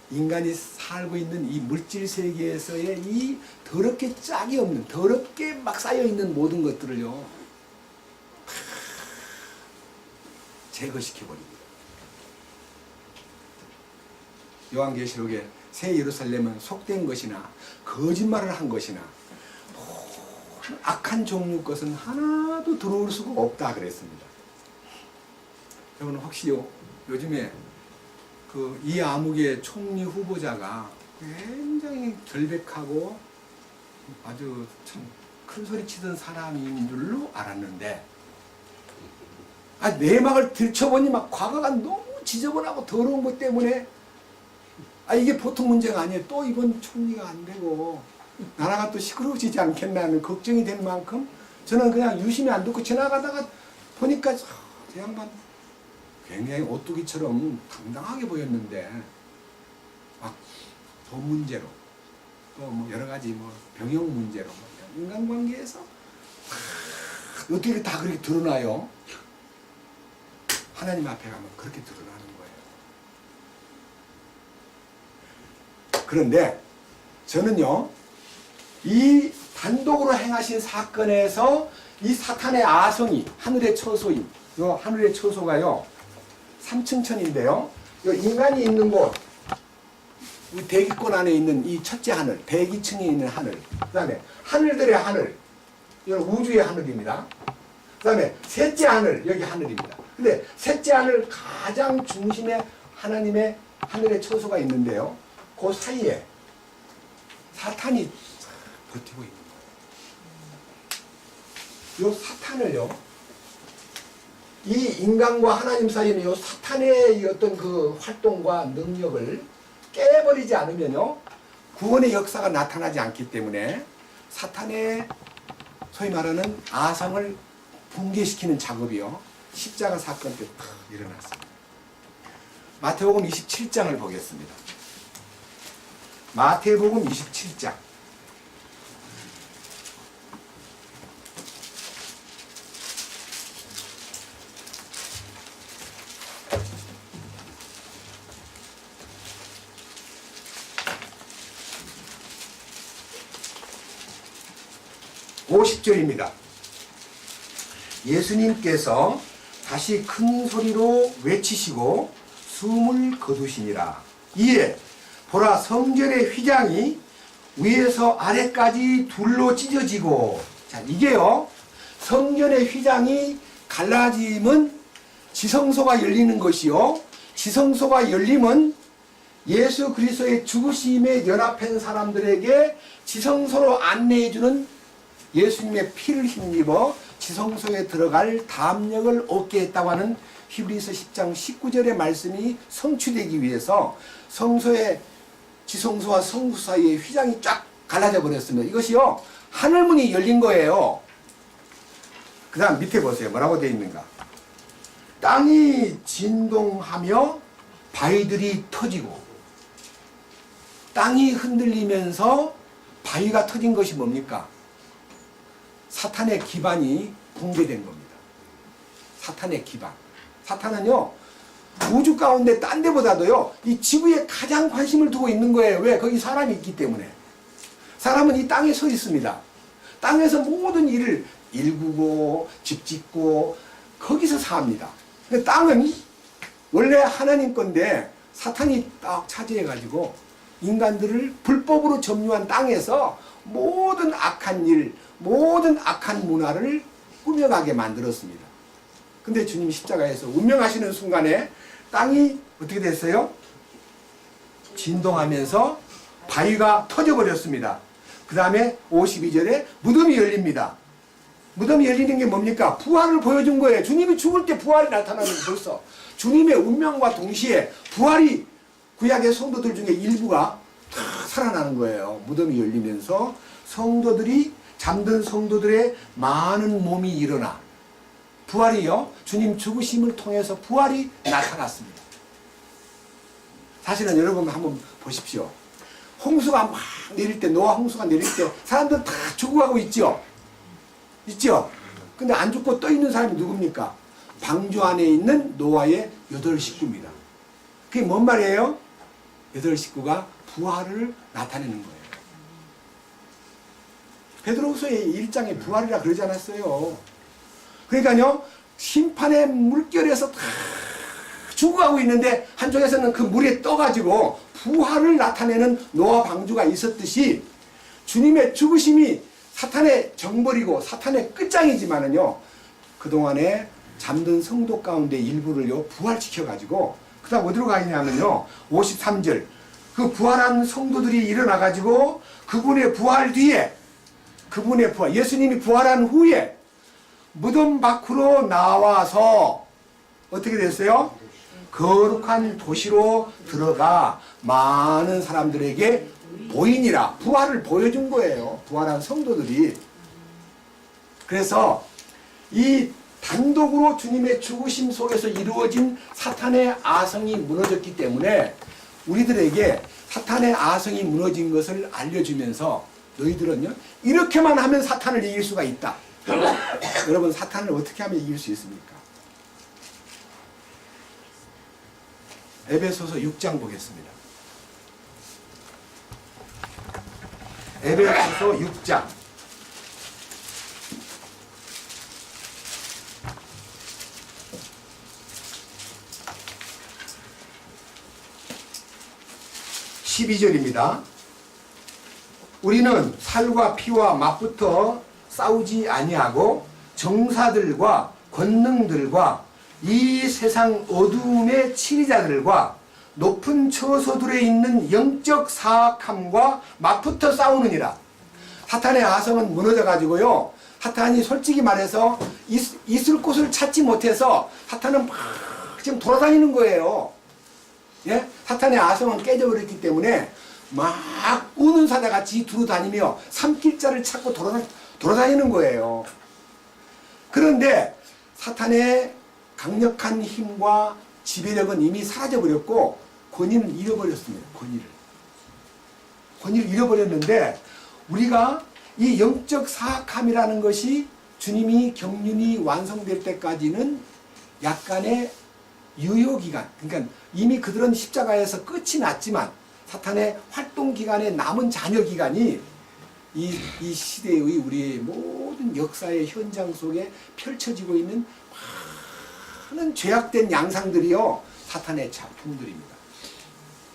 인간이 살고 있는 이 물질 세계에서의 이 더럽게 짝이 없는, 더럽게 막 쌓여있는 모든 것들을요, 다 제거시켜버립니다. 요한계시록에 새 예루살렘은 속된 것이나 거짓말을 한 것이나 모든 악한 종류 것은 하나도 들어올 수가 없다 그랬습니다. 여러분 혹시요, 요즘에 이 암흑의 총리 후보자가 굉장히 결백하고 아주 참 큰 소리 치던 사람인 줄로 알았는데, 내막을 들춰보니 막 과거가 너무 지저분하고 더러운 것 때문에 이게 보통 문제가 아니에요. 또 이번 총리가 안 되고 나라가 또 시끄러워지지 않겠나 하는 걱정이 될 만큼 저는 그냥 유심히 안 듣고 지나가다가 보니까 저 양반 굉장히 오뚜기처럼 당당하게 보였는데 막 돈 문제로 또 뭐 여러 가지 뭐 병역 문제로 뭐 인간관계에서 어떻게 다 그렇게 드러나요? 하나님 앞에 가면 그렇게 드러나는 거예요. 그런데 저는요, 이 단독으로 행하신 사건에서 이 사탄의 아성이, 하늘의 처소인, 요 하늘의 처소가요, 삼층천인데요, 요 인간이 있는 곳, 이 대기권 안에 있는 이 첫째 하늘, 대기층에 있는 하늘, 그 다음에 하늘들의 하늘, 이건 우주의 하늘입니다. 그 다음에 셋째 하늘, 여기 하늘입니다. 근데 셋째 하늘 가장 중심에 하나님의 하늘의 처소가 있는데요, 그 사이에 사탄이 버티고 있는 거예요. 이 사탄을요, 이 인간과 하나님 사이에는 이 사탄의 어떤 그 활동과 능력을 깨버리지 않으면요, 구원의 역사가 나타나지 않기 때문에 사탄의 소위 말하는 아상을 붕괴시키는 작업이요, 십자가 사건 때 탁 일어났습니다. 마태복음 27장을 보겠습니다. 마태복음 27장. (50절입니다) 예수님께서 다시 큰 소리로 외치시고 숨을 거두시니라. 이에 보라, 성전의 휘장이 위에서 아래까지 둘로 찢어지고, 자, 이게요, 성전의 휘장이 갈라짐은 지성소가 열리는 것이요, 지성소가 열림은 예수 그리스도의 죽으심에 연합한 사람들에게 지성소로 안내해주는 예수님의 피를 힘입어 지성소에 들어갈 담력을 얻게 했다고 하는 히브리서 10장 19절의 말씀이 성취되기 위해서 성소의, 지성소와 성부 사이의 휘장이 쫙 갈라져 버렸습니다. 이것이요, 하늘문이 열린 거예요. 그 다음 밑에 보세요. 뭐라고 되어 있는가? 땅이 진동하며 바위들이 터지고. 땅이 흔들리면서 바위가 터진 것이 뭡니까? 사탄의 기반이 붕괴된 겁니다. 사탄의 기반. 사탄은요, 우주 가운데 딴 데보다도요, 이 지구에 가장 관심을 두고 있는 거예요. 왜? 거기 사람이 있기 때문에. 사람은 이 땅에 서 있습니다. 땅에서 모든 일을 일구고 집 짓고 거기서 삽니다. 근데 땅은 원래 하나님 건데 사탄이 딱 차지해가지고 인간들을 불법으로 점유한 땅에서 모든 악한 일, 모든 악한 문화를 꾸며가게 만들었습니다. 근데 주님 십자가에서 운명하시는 순간에 땅이 어떻게 됐어요? 진동하면서 바위가 터져버렸습니다. 그 다음에 52절에 무덤이 열립니다. 무덤이 열리는 게 뭡니까? 부활을 보여준 거예요. 주님이 죽을 때 부활이 나타나는 거 벌써. 주님의 운명과 동시에 부활이 구약의 성도들 중에 일부가 다 살아나는 거예요. 무덤이 열리면서 성도들이 잠든 성도들의 많은 몸이 일어나 부활이요. 주님 죽으심을 통해서 부활이 나타났습니다. 사실은 여러분 한번 보십시오. 홍수가 막 내릴 때, 노아 홍수가 내릴 때 사람들 다 죽어가고 있죠? 있죠? 근데 안 죽고 떠 있는 사람이 누굽니까? 방주 안에 있는 노아의 8식구입니다. 그게 뭔 말이에요? 8식구가 부활을 나타내는 거예요. 베드로후서의 1장에 부활이라 그러지 않았어요. 그러니까요, 심판의 물결에서 다 죽어가고 있는데 한쪽에서는 그 물에 떠가지고 부활을 나타내는 노아 방주가 있었듯이 주님의 죽으심이 사탄의 정벌이고 사탄의 끝장이지만은요, 그동안에 잠든 성도 가운데 일부를요 부활시켜가지고 그 다음 어디로 가 있냐면요 53절 그 부활한 성도들이 일어나가지고 그분의 부활 뒤에 그분의 부활 예수님이 부활한 후에 무덤 밖으로 나와서 어떻게 됐어요? 거룩한 도시로 들어가 많은 사람들에게 보이니라 부활을 보여준 거예요. 부활한 성도들이. 그래서 이 단독으로 주님의 죽으심 속에서 이루어진 사탄의 아성이 무너졌기 때문에 우리들에게 사탄의 아성이 무너진 것을 알려주면서 너희들은요 이렇게만 하면 사탄을 이길 수가 있다. 여러분 사탄을 어떻게 하면 이길 수 있습니까? 에베소서 6장 보겠습니다. 에베소서 6장 12절입니다. 우리는 살과 피와 맞붙어 싸우지 아니하고 정사들과 권능들과 이 세상 어두움의 치리자들과 높은 처소들에 있는 영적 사악함과 맞붙어 싸우느니라. 사탄의 아성은 무너져 가지고요. 사탄이 솔직히 말해서 있을 곳을 찾지 못해서 사탄은 막 지금 돌아다니는 거예요. 예? 사탄의 아성은 깨져버렸기 때문에 막 우는 사자같이 두루다니며 삼킬자를 찾고 돌아다니는 거예요. 그런데 사탄의 강력한 힘과 지배력은 이미 사라져버렸고 권위는 잃어버렸습니다. 권위를 잃어버렸는데 우리가 이 영적 사악함이라는 것이 주님이 경륜이 완성될 때까지는 약간의 유효기간, 그러니까 이미 그들은 십자가에서 끝이 났지만 사탄의 활동기간에 남은 잔여기간이 이 시대의 우리의 모든 역사의 현장 속에 펼쳐지고 있는 많은 죄악된 양상들이요 사탄의 작품들입니다.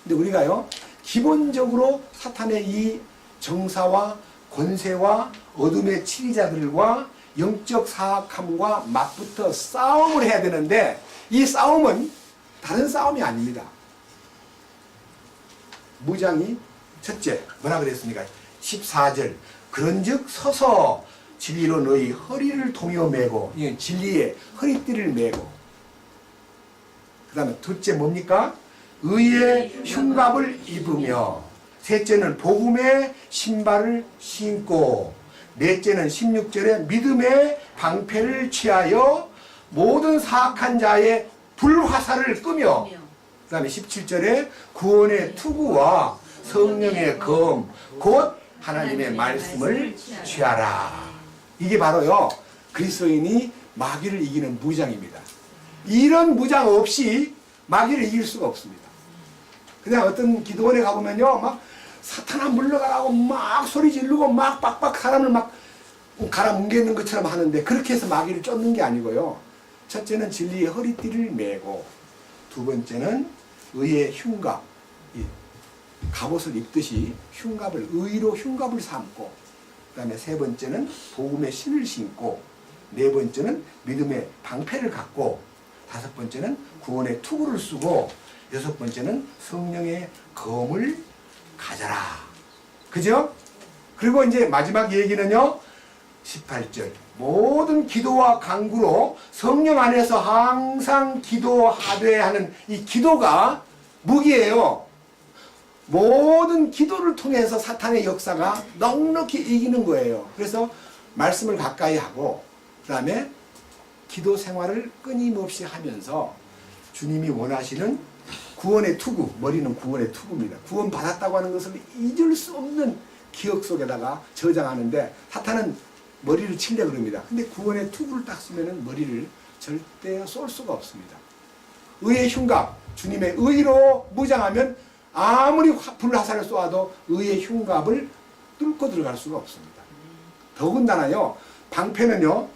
근데 우리가요 기본적으로 사탄의 이 정사와 권세와 어둠의 치리자들과 영적 사악함과 맞붙어 싸움을 해야 되는데 이 싸움은 다른 싸움이 아닙니다. 무장이 첫째 뭐라 그랬습니까? 14절 그런즉 서서 진리로 너희 허리를 동여 매고 이건 진리의 허리띠를 매고 그 다음에 둘째 뭡니까? 의의 흉갑을 입으며 셋째는 복음의 신발을 신고 넷째는 16절에 믿음의 방패를 취하여 모든 사악한 자의 불화살을 끄며 그 다음에 17절에 구원의 투구와 성령의 검 곧 하나님의 말씀을 취하라. 이게 바로요 그리스도인이 마귀를 이기는 무장입니다. 이런 무장 없이 마귀를 이길 수가 없습니다. 그냥 어떤 기도원에 가보면요 막 사탄아 물러가라고 막 소리 지르고 막 빡빡 사람을 막 갈아뭉개는 것처럼 하는데 그렇게 해서 마귀를 쫓는 게 아니고요. 첫째는 진리의 허리띠를 메고 두 번째는 의의 흉갑, 이 갑옷을 입듯이 흉갑을 의로 흉갑을 삼고, 그 다음에 세 번째는 복음의 신을 신고, 네 번째는 믿음의 방패를 갖고, 다섯 번째는 구원의 투구를 쓰고, 여섯 번째는 성령의 검을 가져라. 그죠? 그리고 이제 마지막 얘기는요, 18절. 모든 기도와 간구로 성령 안에서 항상 기도하되 하는 이 기도가 무기예요. 모든 기도를 통해서 사탄의 역사가 넉넉히 이기는 거예요. 그래서 말씀을 가까이 하고, 그 다음에 기도 생활을 끊임없이 하면서 주님이 원하시는 구원의 투구, 머리는 구원의 투구입니다. 구원 받았다고 하는 것을 잊을 수 없는 기억 속에다가 저장하는데, 사탄은 머리를 치려고 그럽니다. 근데 구원의 투구를 딱 쓰면은 머리를 절대 쏠 수가 없습니다. 의의 흉갑, 주님의 의로 무장하면 아무리 불화살을 쏘아도 의의 흉갑을 뚫고 들어갈 수가 없습니다. 더군다나요, 방패는요,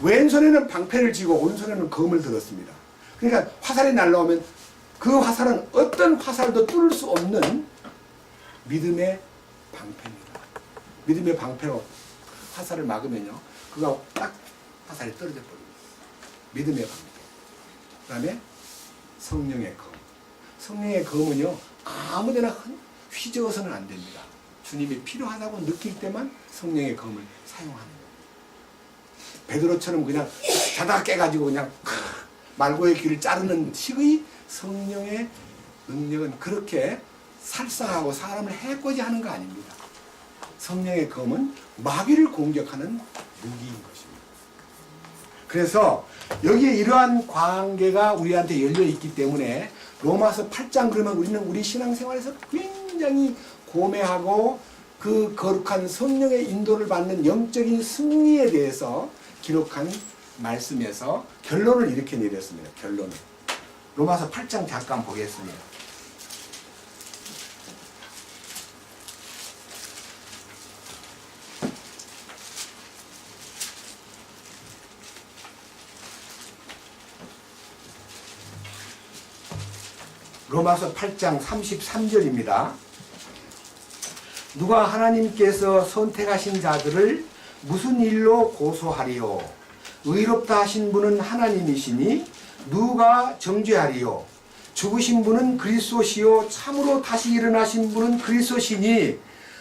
왼손에는 방패를 쥐고 오른손에는 검을 들었습니다. 그러니까 화살이 날라오면 그 화살은 어떤 화살도 뚫을 수 없는 믿음의 방패입니다. 믿음의 방패로 화살을 막으면요, 그거 딱 화살이 떨어져 버립니다. 믿음의 방패. 그 다음에 성령의 검. 성령의 검은요, 아무데나 휘저어서는 안 됩니다. 주님이 필요하다고 느낄 때만 성령의 검을 사용하는 거예요. 베드로처럼 그냥 자다가 깨가지고 그냥 말고의 귀를 자르는 식의 성령의 능력은 그렇게 살상하고 사람을 해코지 하는 거 아닙니다. 성령의 검은 마귀를 공격하는 무기인 것입니다. 그래서 여기에 이러한 관계가 우리한테 열려 있기 때문에 로마서 8장 그러면 우리는 우리 신앙생활에서 굉장히 고매하고 그 거룩한 성령의 인도를 받는 영적인 승리에 대해서 기록한 말씀에서 결론을 이렇게 내렸습니다. 결론을. 로마서 8장 잠깐 보겠습니다. 로마서 8장 33절입니다. 누가 하나님께서 선택하신 자들을 무슨 일로 고소하리요? 의롭다 하신 분은 하나님이시니 누가 정죄하리요? 죽으신 분은 그리스도시요 참으로 다시 일어나신 분은 그리스도시니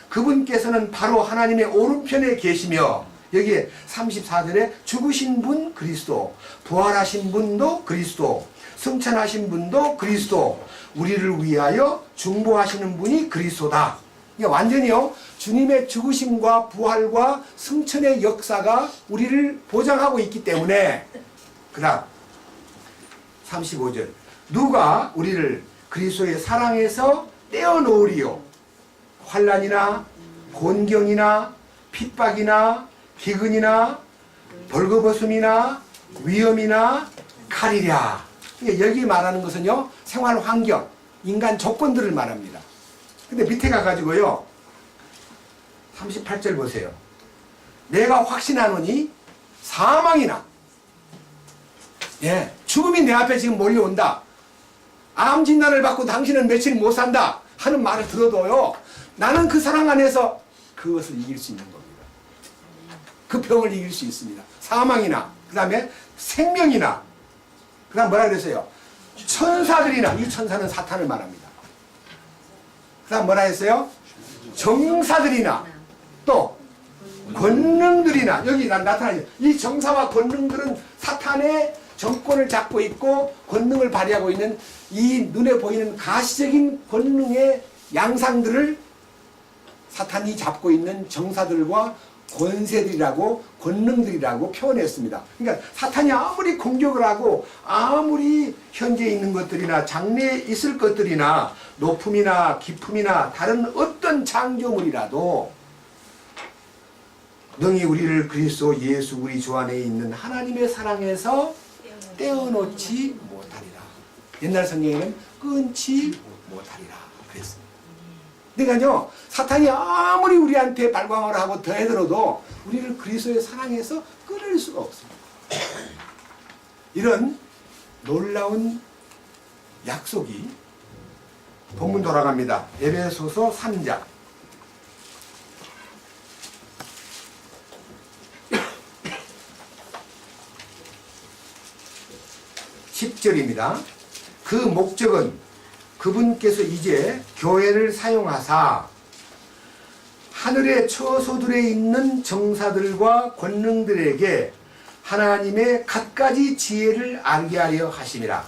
그분께서는 바로 하나님의 오른편에 계시며, 여기에 34절에 죽으신 분 그리스도, 부활하신 분도 그리스도, 승천하신 분도 그리스도, 우리를 위하여 중보하시는 분이 그리스도다. 그러니까 완전히요, 주님의 죽으심과 부활과 승천의 역사가 우리를 보장하고 있기 때문에. 그 다음 35절, 누가 우리를 그리스도의 사랑에서 떼어놓으리요? 환난이나 곤경이나 핍박이나 기근이나 벌거벗음이나 위험이나 칼이랴. 여기 말하는 것은요, 생활 환경, 인간 조건들을 말합니다. 근데 밑에 가가지고요, 38절 보세요. 내가 확신하노니 사망이나, 죽음이 내 앞에 지금 몰려온다. 암 진단을 받고 당신은 며칠 못 산다 하는 말을 들어도요, 나는 그 사랑 안에서 그것을 이길 수 있는 겁니다. 그 병을 이길 수 있습니다. 사망이나, 그 다음에 생명이나, 그 다음 뭐라 그랬어요? 천사들이나, 이 천사는 사탄을 말합니다. 그 다음 뭐라 했어요? 정사들이나, 또 권능들이나, 여기 나타나죠. 이 정사와 권능들은 사탄의 정권을 잡고 있고 권능을 발휘하고 있는 이 눈에 보이는 가시적인 권능의 양상들을 사탄이 잡고 있는 정사들과 권세들이라고, 권능들이라고 표현했습니다. 그러니까 사탄이 아무리 공격을 하고 아무리 현재 있는 것들이나 장래에 있을 것들이나 높음이나 깊음이나 다른 어떤 창조물이라도 능히 우리를 그리스도 예수 우리 주 안에 있는 하나님의 사랑에서 떼어놓지 못하리라. 옛날 성경에는 끊지 못하리라 그랬습니다. 그러니까요, 사탄이 아무리 우리한테 발광을 하고 더해들어도 우리를 그리스도의 사랑에서 끊을 수가 없습니다. 이런 놀라운 약속이 본문 돌아갑니다. 에베소서 3장 10절입니다. 그 목적은 그분께서 이제 교회를 사용하사 하늘의 처소들에 있는 정사들과 권능들에게 하나님의 갖가지 지혜를 알게 하려 하심이라.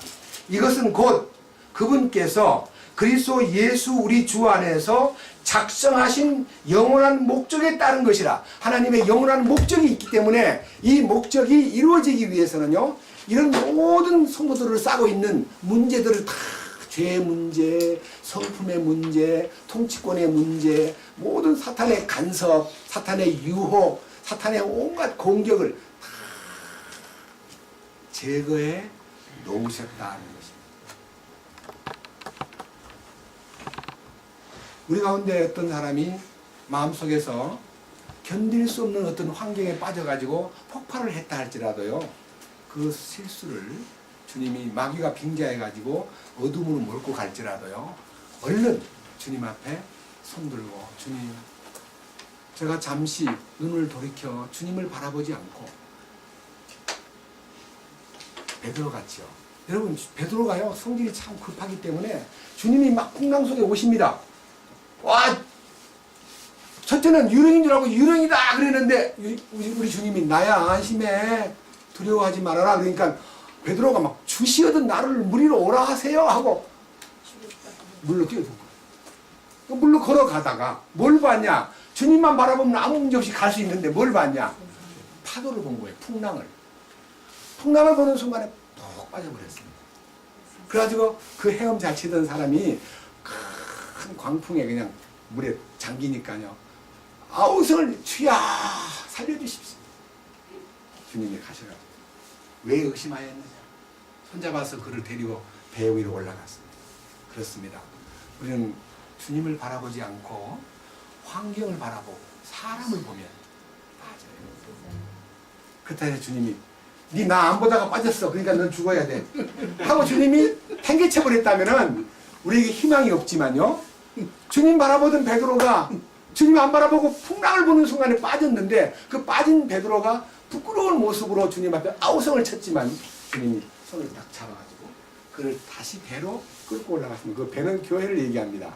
이것은 곧 그분께서 그리스도 예수 우리 주 안에서 작성하신 영원한 목적에 따른 것이라. 하나님의 영원한 목적이 있기 때문에 이 목적이 이루어지기 위해서는요, 이런 모든 성도들을 싸고 있는 문제들을 다, 죄의 문제, 성품의 문제, 통치권의 문제, 모든 사탄의 간섭, 사탄의 유혹, 사탄의 온갖 공격을 다 제거해 놓으셨다는 것입니다. 우리 가운데 어떤 사람이 마음속에서 견딜 수 없는 어떤 환경에 빠져가지고 폭발을 했다 할지라도요, 그 실수를 주님이 마귀가 빙자해가지고 어둠으로 몰고 갈지라도요, 얼른 주님 앞에 손들고, 주님, 제가 잠시 눈을 돌이켜 주님을 바라보지 않고, 베드로같이요. 여러분, 베드로가요 성질이 참 급하기 때문에 주님이 막 풍랑 속에 오십니다. 와, 첫째는 유령인 줄 알고 유령이다 그랬는데 우리 주님이 나야 안심해, 두려워하지 말아라. 그러니까 베드로가 막 주시어든 나를 무리로 오라 하세요 하고 물로 뛰어든 거예요. 물로 걸어가다가 뭘 봤냐? 주님만 바라보면 아무 문제 없이 갈 수 있는데 뭘 봤냐? 파도를 본 거예요. 풍랑을. 풍랑을 보는 순간에 푹 빠져버렸습니다. 그래가지고 그 헤엄 잘 치던 사람이 큰 광풍에 그냥 물에 잠기니까요, 아우성을 주야 살려주십시오. 주님이 가셔가지고 왜 의심하였느냐? 손잡아서 그를 데리고 배 위로 올라갔습니다. 그렇습니다. 우리는 주님을 바라보지 않고 환경을 바라보고 사람을 보면 맞아요. 그때 주님이 네 나 안 보다가 빠졌어, 그러니까 넌 죽어야 돼 하고 주님이 팽개쳐버렸다면은 우리에게 희망이 없지만요, 주님 바라보던 베드로가 주님 안 바라보고 풍랑을 보는 순간에 빠졌는데, 그 빠진 베드로가 부끄러운 모습으로 주님 앞에 아우성을 쳤지만 주님이 손을 딱 잡아가지고 그를 다시 배로 끌고 올라갔습니다. 그 배는 교회를 얘기합니다.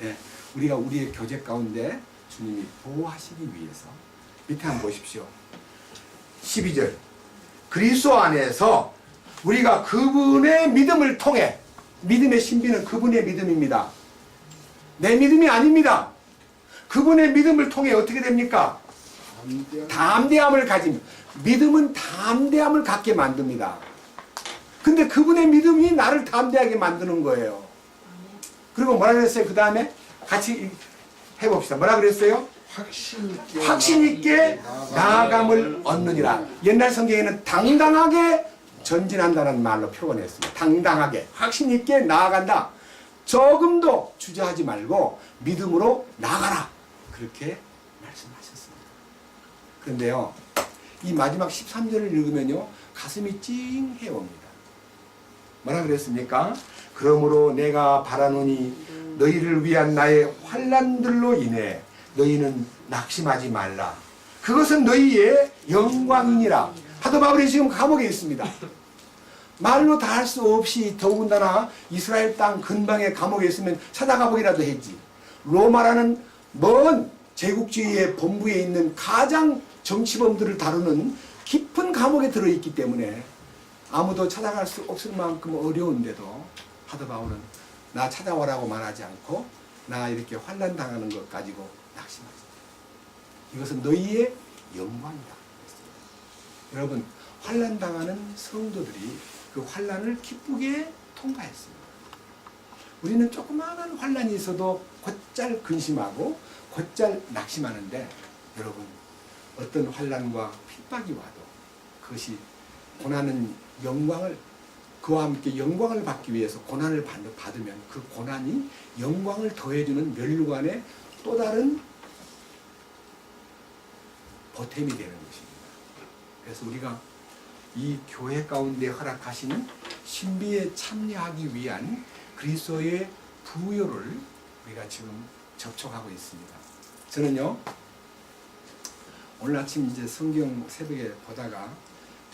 네, 우리가 우리의 교제 가운데 주님이 보호하시기 위해서 밑에 한번 보십시오. 12절 그리스도 안에서 우리가 그분의 믿음을 통해, 믿음의 신비는 그분의 믿음입니다. 내 믿음이 아닙니다. 그분의 믿음을 통해 어떻게 됩니까? 담대함을 가짐. 믿음은 담대함을 갖게 만듭니다. 근데 그분의 믿음이 나를 담대하게 만드는 거예요. 그리고 뭐라 그랬어요? 그 다음에 같이 해봅시다. 뭐라 그랬어요? 확신 있게 나아감을 얻느니라. 옛날 성경에는 당당하게 전진한다는 말로 표현했습니다. 당당하게, 확신 있게 나아간다. 조금도 주저하지 말고 믿음으로 나가라. 그렇게 말씀하셨습니다. 그런데요, 이 마지막 13절을 읽으면요, 가슴이 찡해 옵니다. 뭐라 그랬습니까? 그러므로 내가 바라노니 너희를 위한 나의 환난들로 인해 너희는 낙심하지 말라. 그것은 너희의 영광이니라. 사도 바울이 지금 감옥에 있습니다. 말로 다 할 수 없이, 더군다나 이스라엘 땅 근방의 감옥에 있으면 찾아가보기라도 했지. 로마라는 먼 제국주의의 본부에 있는 가장 정치범들을 다루는 깊은 감옥에 들어있기 때문에 아무도 찾아갈 수 없을 만큼 어려운데도 사도 바울은 나 찾아오라고 말하지 않고 나 이렇게 환난 당하는 것 가지고 낙심하지. 이것은 너희의 영광이다. 여러분, 환난 당하는 성도들이 그 환난을 기쁘게 통과했습니다. 우리는 조그마한 환난이 있어도 곧잘 근심하고 곧잘 낙심하는데, 여러분, 어떤 환난과 핍박이 와도 그것이 고난은 영광을, 그와 함께 영광을 받기 위해서 고난을 받으면 그 고난이 영광을 더해주는 면류관의 또 다른 보탬이 되는 것입니다. 그래서 우리가 이 교회 가운데 허락하신 신비에 참여하기 위한 그리스도의 부요를 우리가 지금 접촉하고 있습니다. 저는요, 오늘 아침 이제 성경 새벽에 보다가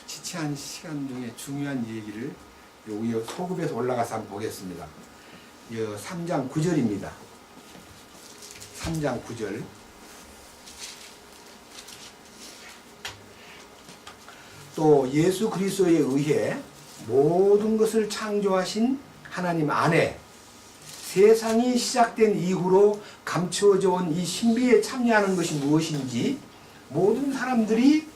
지체한 시간 중에 중요한 얘기를 여기 소급에서 올라가서 한번 보겠습니다. 3장 9절입니다. 3장 9절. 또 예수 그리스도에 의해 모든 것을 창조하신 하나님 안에 세상이 시작된 이후로 감추어져 온 이 신비에 참여하는 것이 무엇인지 모든 사람들이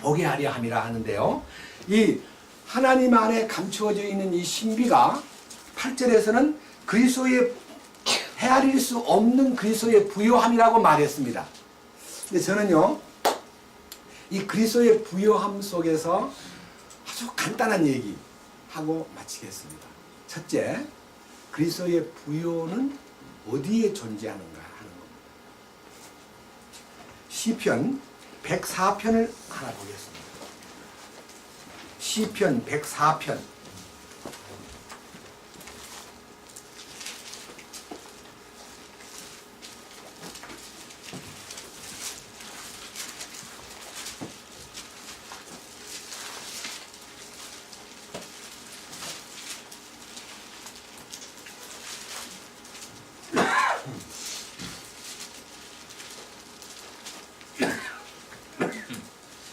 보게 하려 함이라 하는데요. 이 하나님 안에 감추어져 있는 이 신비가 8절에서는 그리스도의 헤아릴 수 없는 그리스도의 부요함이라고 말했습니다. 근데 저는요, 이 그리스도의 부요함 속에서 아주 간단한 얘기 하고 마치겠습니다. 첫째, 그리스도의 부요는 어디에 존재하는가 하는 겁니다. 시편 104편을 하나 보겠습니다. 시편 104편.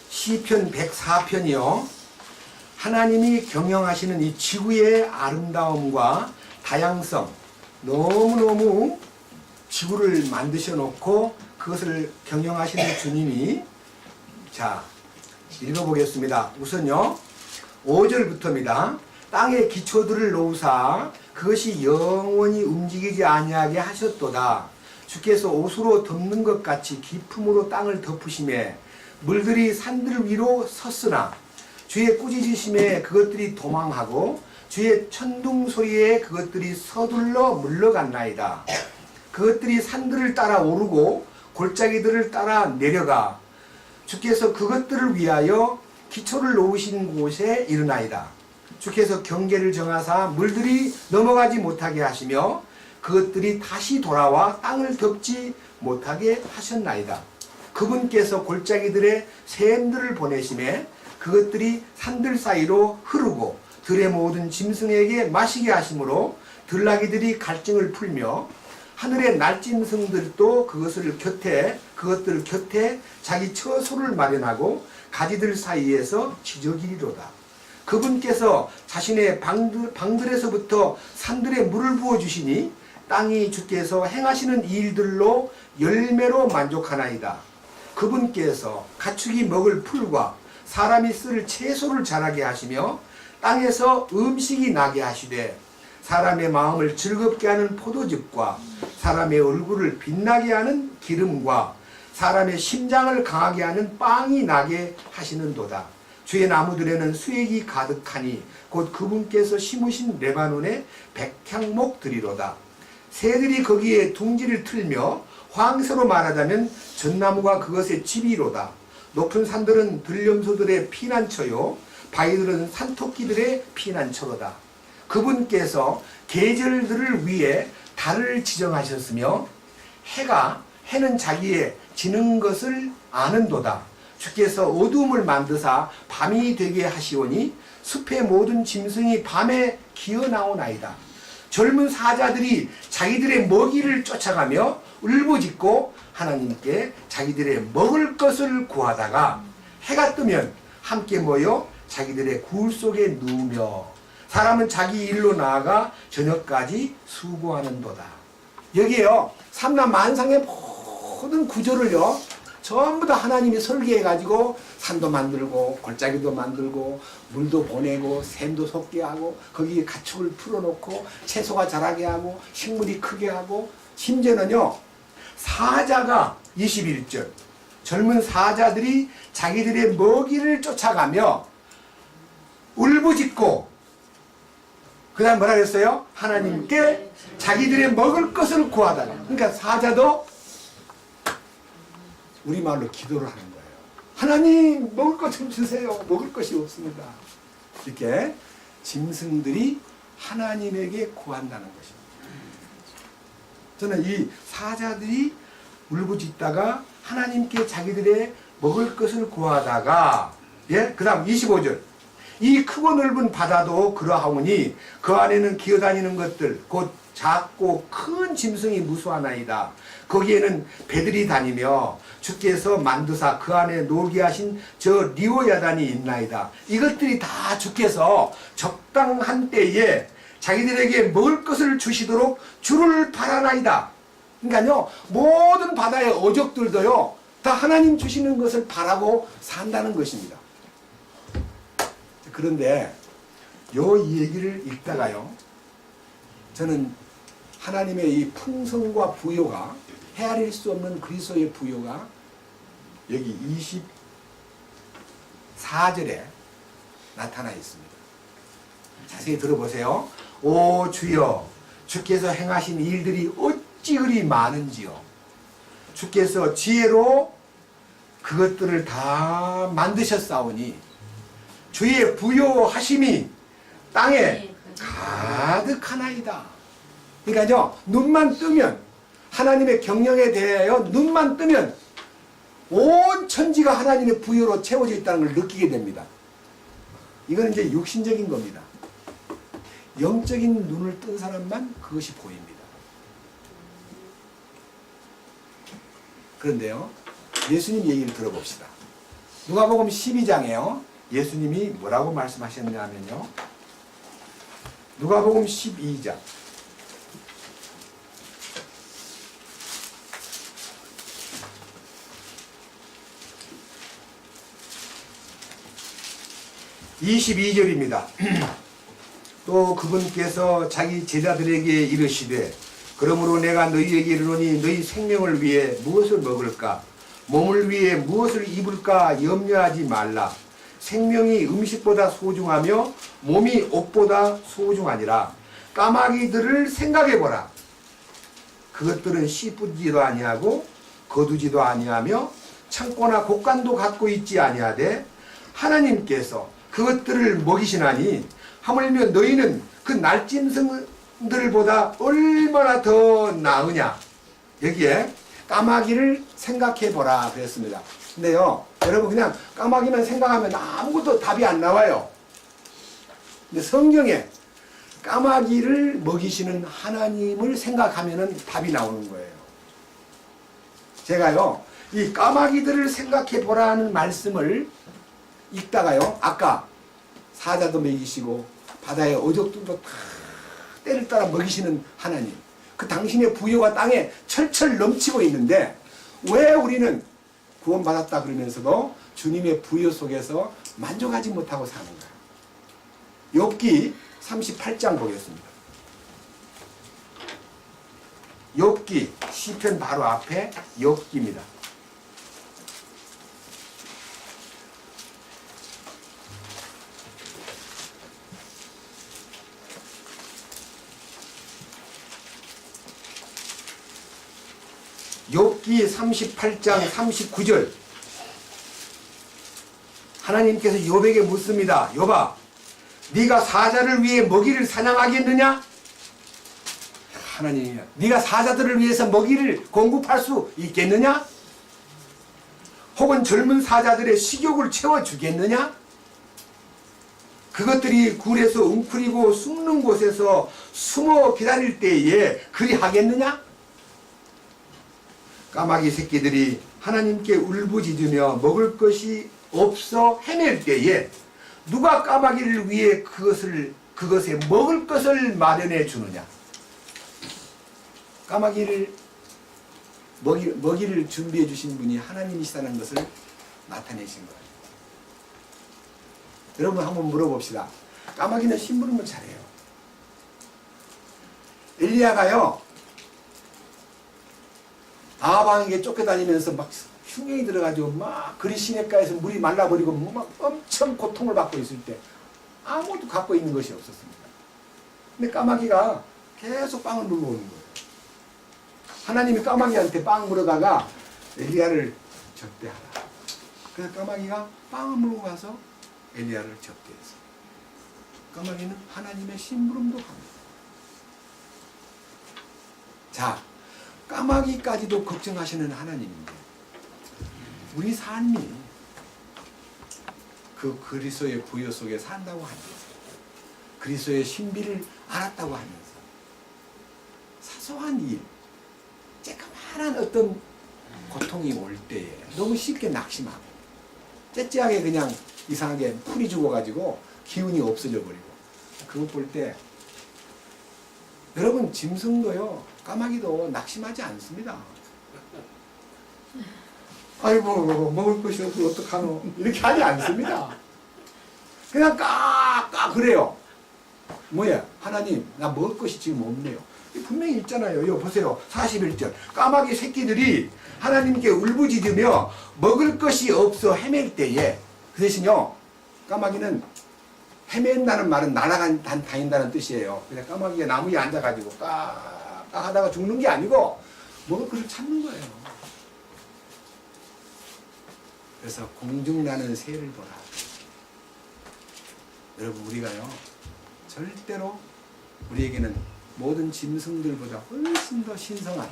시편 104편이요. 하나님이 경영하시는 이 지구의 아름다움과 다양성, 너무너무 지구를 만드셔 놓고 그것을 경영하시는 주님이, 자, 읽어보겠습니다. 우선요, 5절부터입니다. 땅의 기초들을 놓으사 그것이 영원히 움직이지 아니하게 하셨도다. 주께서 옷으로 덮는 것 같이 기품으로 땅을 덮으심에 물들이 산들 위로 섰으나 주의 꾸짖으심에 그것들이 도망하고 주의 천둥 소리에 그것들이 서둘러 물러갔나이다. 그것들이 산들을 따라 오르고 골짜기들을 따라 내려가 주께서 그것들을 위하여 기초를 놓으신 곳에 이르나이다. 주께서 경계를 정하사 물들이 넘어가지 못하게 하시며 그것들이 다시 돌아와 땅을 덮지 못하게 하셨나이다. 그분께서 골짜기들의 샘들을 보내심에 그것들이 산들 사이로 흐르고 들의 모든 짐승에게 마시게 하심으로 들나귀들이 갈증을 풀며 하늘의 날짐승들도 그것들 곁에 자기 처소를 마련하고 가지들 사이에서 지저귀리로다. 그분께서 자신의 방들에서부터 산들에 물을 부어주시니 땅이 주께서 행하시는 일들로 열매로 만족하나이다. 그분께서 가축이 먹을 풀과 사람이 쓸 채소를 자라게 하시며 땅에서 음식이 나게 하시되 사람의 마음을 즐겁게 하는 포도즙과 사람의 얼굴을 빛나게 하는 기름과 사람의 심장을 강하게 하는 빵이 나게 하시는도다. 주의 나무들에는 수액이 가득하니 곧 그분께서 심으신 레바논의 백향목들이로다. 새들이 거기에 둥지를 틀며 황새로 말하자면 전나무가 그것의 집이로다. 높은 산들은 들염소들의 피난처요 바위들은 산토끼들의 피난처로다. 그분께서 계절들을 위해 달을 지정하셨으며 해는 자기의 지는 것을 아는도다. 주께서 어두움을 만드사 밤이 되게 하시오니 숲의 모든 짐승이 밤에 기어나오나이다. 젊은 사자들이 자기들의 먹이를 쫓아가며 울부짖고 하나님께 자기들의 먹을 것을 구하다가 해가 뜨면 함께 모여 자기들의 굴 속에 누우며 사람은 자기 일로 나아가 저녁까지 수고하는도다. 여기에요, 삼라 만상의 모든 구조를요 전부 다 하나님이 설계해가지고 산도 만들고 골짜기도 만들고 물도 보내고 샘도 솟게 하고 거기에 가축을 풀어놓고 채소가 자라게 하고 식물이 크게 하고 심지어는요 사자가 21절 젊은 사자들이 자기들의 먹이를 쫓아가며 울부짖고 그 다음 뭐라 그랬어요? 하나님께 자기들의 먹을 것을 구하다가, 그러니까 사자도 우리말로 기도를 하는 거예요. 하나님 먹을 것 좀 주세요. 먹을 것이 없습니다. 이렇게 짐승들이 하나님에게 구한다는 것입니다. 저는 이 사자들이 울부짖다가 하나님께 자기들의 먹을 것을 구하다가 그 다음 25절 이 크고 넓은 바다도 그러하오니 그 안에는 기어다니는 것들 곧 작고 큰 짐승이 무수하나이다. 거기에는 배들이 다니며 주께서 만드사 그 안에 놀게 하신 저 리오야단이 있나이다. 이것들이 다 주께서 적당한 때에 자기들에게 먹을 것을 주시도록 주를 바라나이다. 그러니까요, 모든 바다의 어족들도요 다 하나님 주시는 것을 바라고 산다는 것입니다. 그런데 이 얘기를 읽다가요, 저는 하나님의 이 풍성과 부요가, 헤아릴 수 없는 그리스도의 부요가 여기 24절에 나타나 있습니다. 자세히 들어보세요. 오 주여, 주께서 행하신 일들이 어찌 그리 많은지요. 주께서 지혜로 그것들을 다 만드셨사오니 주의 부요하심이 땅에 가득하나이다. 그러니까요, 눈만 뜨면, 하나님의 경영에 대하여 눈만 뜨면 온 천지가 하나님의 부요로 채워져 있다는 걸 느끼게 됩니다. 이건 이제 육신적인 겁니다. 영적인 눈을 뜬 사람만 그것이 보입니다. 그런데요, 예수님 얘기를 들어봅시다. 누가복음 12장에요 예수님이 뭐라고 말씀하셨냐면요, 누가복음 12장 22절입니다. 또 그분께서 자기 제자들에게 이르시되 그러므로 내가 너희에게 이르노니 너희 생명을 위해 무엇을 먹을까 몸을 위해 무엇을 입을까 염려하지 말라. 생명이 음식보다 소중하며 몸이 옷보다 소중하니라. 까마귀들을 생각해보라. 그것들은 씨 뿌리지도 아니하고 거두지도 아니하며 창고나 곡간도 갖고 있지 아니하되 하나님께서 그것들을 먹이시나니 하물며 너희는 그 날짐승들보다 얼마나 더 나으냐. 여기에 까마귀를 생각해보라 그랬습니다. 근데요, 여러분 그냥 까마귀만 생각하면 아무것도 답이 안 나와요. 근데 성경에 까마귀를 먹이시는 하나님을 생각하면 답이 나오는 거예요. 제가요, 이 까마귀들을 생각해보라는 말씀을 읽다가요, 아까 사자도 먹이시고 바다의 어족들도 다 때를 따라 먹이시는 하나님, 그 당신의 부요가 땅에 철철 넘치고 있는데 왜 우리는 구원받았다 그러면서도 주님의 부요 속에서 만족하지 못하고 사는가? 욥기 38장 보겠습니다. 욥기, 시편 바로 앞에 욥기입니다. 욥기 38장 39절 하나님께서 욥에게 묻습니다. 욥아, 네가 사자를 위해 먹이를 사냥하겠느냐? 하나님이야, 네가 사자들을 위해서 먹이를 공급할 수 있겠느냐? 혹은 젊은 사자들의 식욕을 채워주겠느냐? 그것들이 굴에서 웅크리고 숨는 곳에서 숨어 기다릴 때에 그리 하겠느냐? 까마귀 새끼들이 하나님께 울부짖으며 먹을 것이 없어 헤맬 때에 누가 까마귀를 위해 그것에 먹을 것을 마련해 주느냐? 까마귀를 먹이를 준비해 주신 분이 하나님이시다는 것을 나타내신 거예요. 여러분 한번 물어봅시다. 까마귀는 심부름을 잘해요. 엘리야가요, 아합왕에게 쫓겨다니면서 막 흉년이 들어가지고 막 그리 시냇가에서 물이 말라버리고 막 엄청 고통을 받고 있을 때 아무것도 갖고 있는 것이 없었습니다. 근데 까마귀가 계속 빵을 물고 오는 거예요. 하나님이 까마귀한테 빵 물어다가 엘리야를 적대하라. 그래서 까마귀가 빵을 물고 가서 엘리야를 접대했어요. 까마귀는 하나님의 심부름도 합니다. 자, 까마귀까지도 걱정하시는 하나님인데 우리 삶이 그 그리스도의 부여 속에 산다고 하면서 그리스도의 신비를 알았다고 하면서 사소한 일, 쬐까만한 어떤 고통이 올 때에 너무 쉽게 낙심하고 째째하게 그냥 이상하게 풀이 죽어가지고 기운이 없어져 버리고 그것 볼 때 여러분 짐승도요 까마귀도 낙심하지 않습니다. 아이고 먹을 것이 없어 어떡하노 이렇게 하지 않습니다. 그냥 까까 그래요. 뭐야 하나님 나 먹을 것이 지금 없네요. 분명히 있잖아요. 이거 보세요. 41절 까마귀 새끼들이 하나님께 울부짖으며 먹을 것이 없어 헤맬 때에 그 대신요 까마귀는 헤맨다는 말은 다닌다는 뜻이에요. 그냥 까마귀가 나무 위에 앉아가지고 까까 하다가 죽는 게 아니고 먹을 것을 찾는 거예요. 그래서 공중나는 새를 보라. 여러분 우리가요 절대로 우리에게는 모든 짐승들보다 훨씬 더 신성한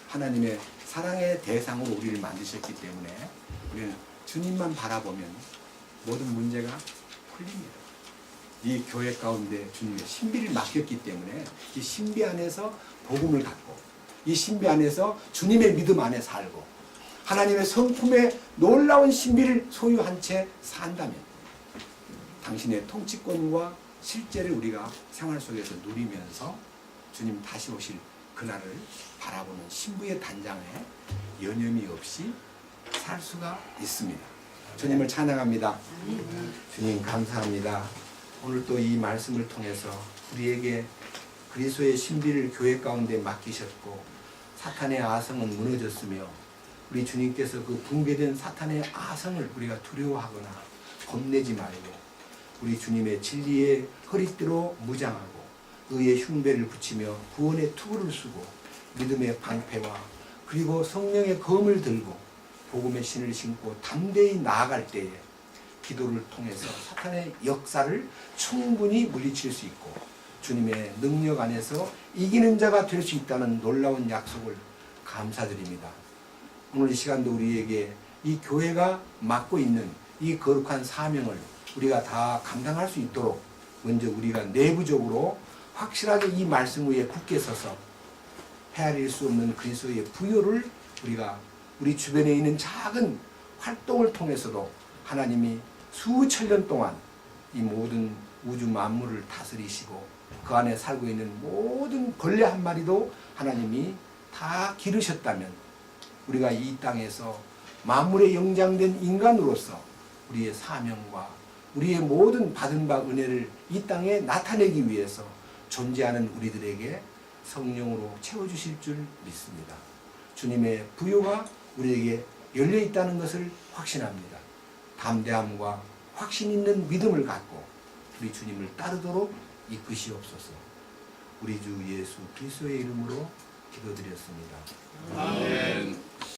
하나님의 사랑의 대상으로 우리를 만드셨기 때문에 우리는 주님만 바라보면 모든 문제가 풀립니다. 이 교회 가운데 주님의 신비를 맡겼기 때문에 이 신비 안에서 복음을 갖고 이 신비 안에서 주님의 믿음 안에 살고 하나님의 성품의 놀라운 신비를 소유한 채 산다면 당신의 통치권과 실제를 우리가 생활 속에서 누리면서 주님 다시 오실 그날을 바라보는 신부의 단장에 여념이 없이 살 수가 있습니다. 주님을 찬양합니다. 주님 감사합니다. 오늘 또 이 말씀을 통해서 우리에게 그리스도의 신비를 교회 가운데 맡기셨고 사탄의 아성은 무너졌으며 우리 주님께서 그 붕괴된 사탄의 아성을 우리가 두려워하거나 겁내지 말고 우리 주님의 진리의 허리띠로 무장하고 의의 흉배를 붙이며 구원의 투구를 쓰고 믿음의 방패와 그리고 성령의 검을 들고 복음의 신을 신고 담대히 나아갈 때에 기도를 통해서 사탄의 역사를 충분히 물리칠 수 있고 주님의 능력 안에서 이기는 자가 될 수 있다는 놀라운 약속을 감사드립니다. 오늘 이 시간도 우리에게 이 교회가 맡고 있는 이 거룩한 사명을 우리가 다 감당할 수 있도록 먼저 우리가 내부적으로 확실하게 이 말씀 위에 굳게 서서 헤아릴 수 없는 그리스도의 부요를 우리가 우리 주변에 있는 작은 활동을 통해서도 하나님이 수천 년 동안 이 모든 우주 만물을 다스리시고 그 안에 살고 있는 모든 벌레 한 마리도 하나님이 다 기르셨다면 우리가 이 땅에서 만물의 영장된 인간으로서 우리의 사명과 우리의 모든 받은 바 은혜를 이 땅에 나타내기 위해서 존재하는 우리들에게 성령으로 채워주실 줄 믿습니다. 주님의 부요가 우리에게 열려있다는 것을 확신합니다. 담대함과 확신 있는 믿음을 갖고 우리 주님을 따르도록 이끄시옵소서. 우리 주 예수 그리스도의 이름으로 기도드렸습니다. 아멘.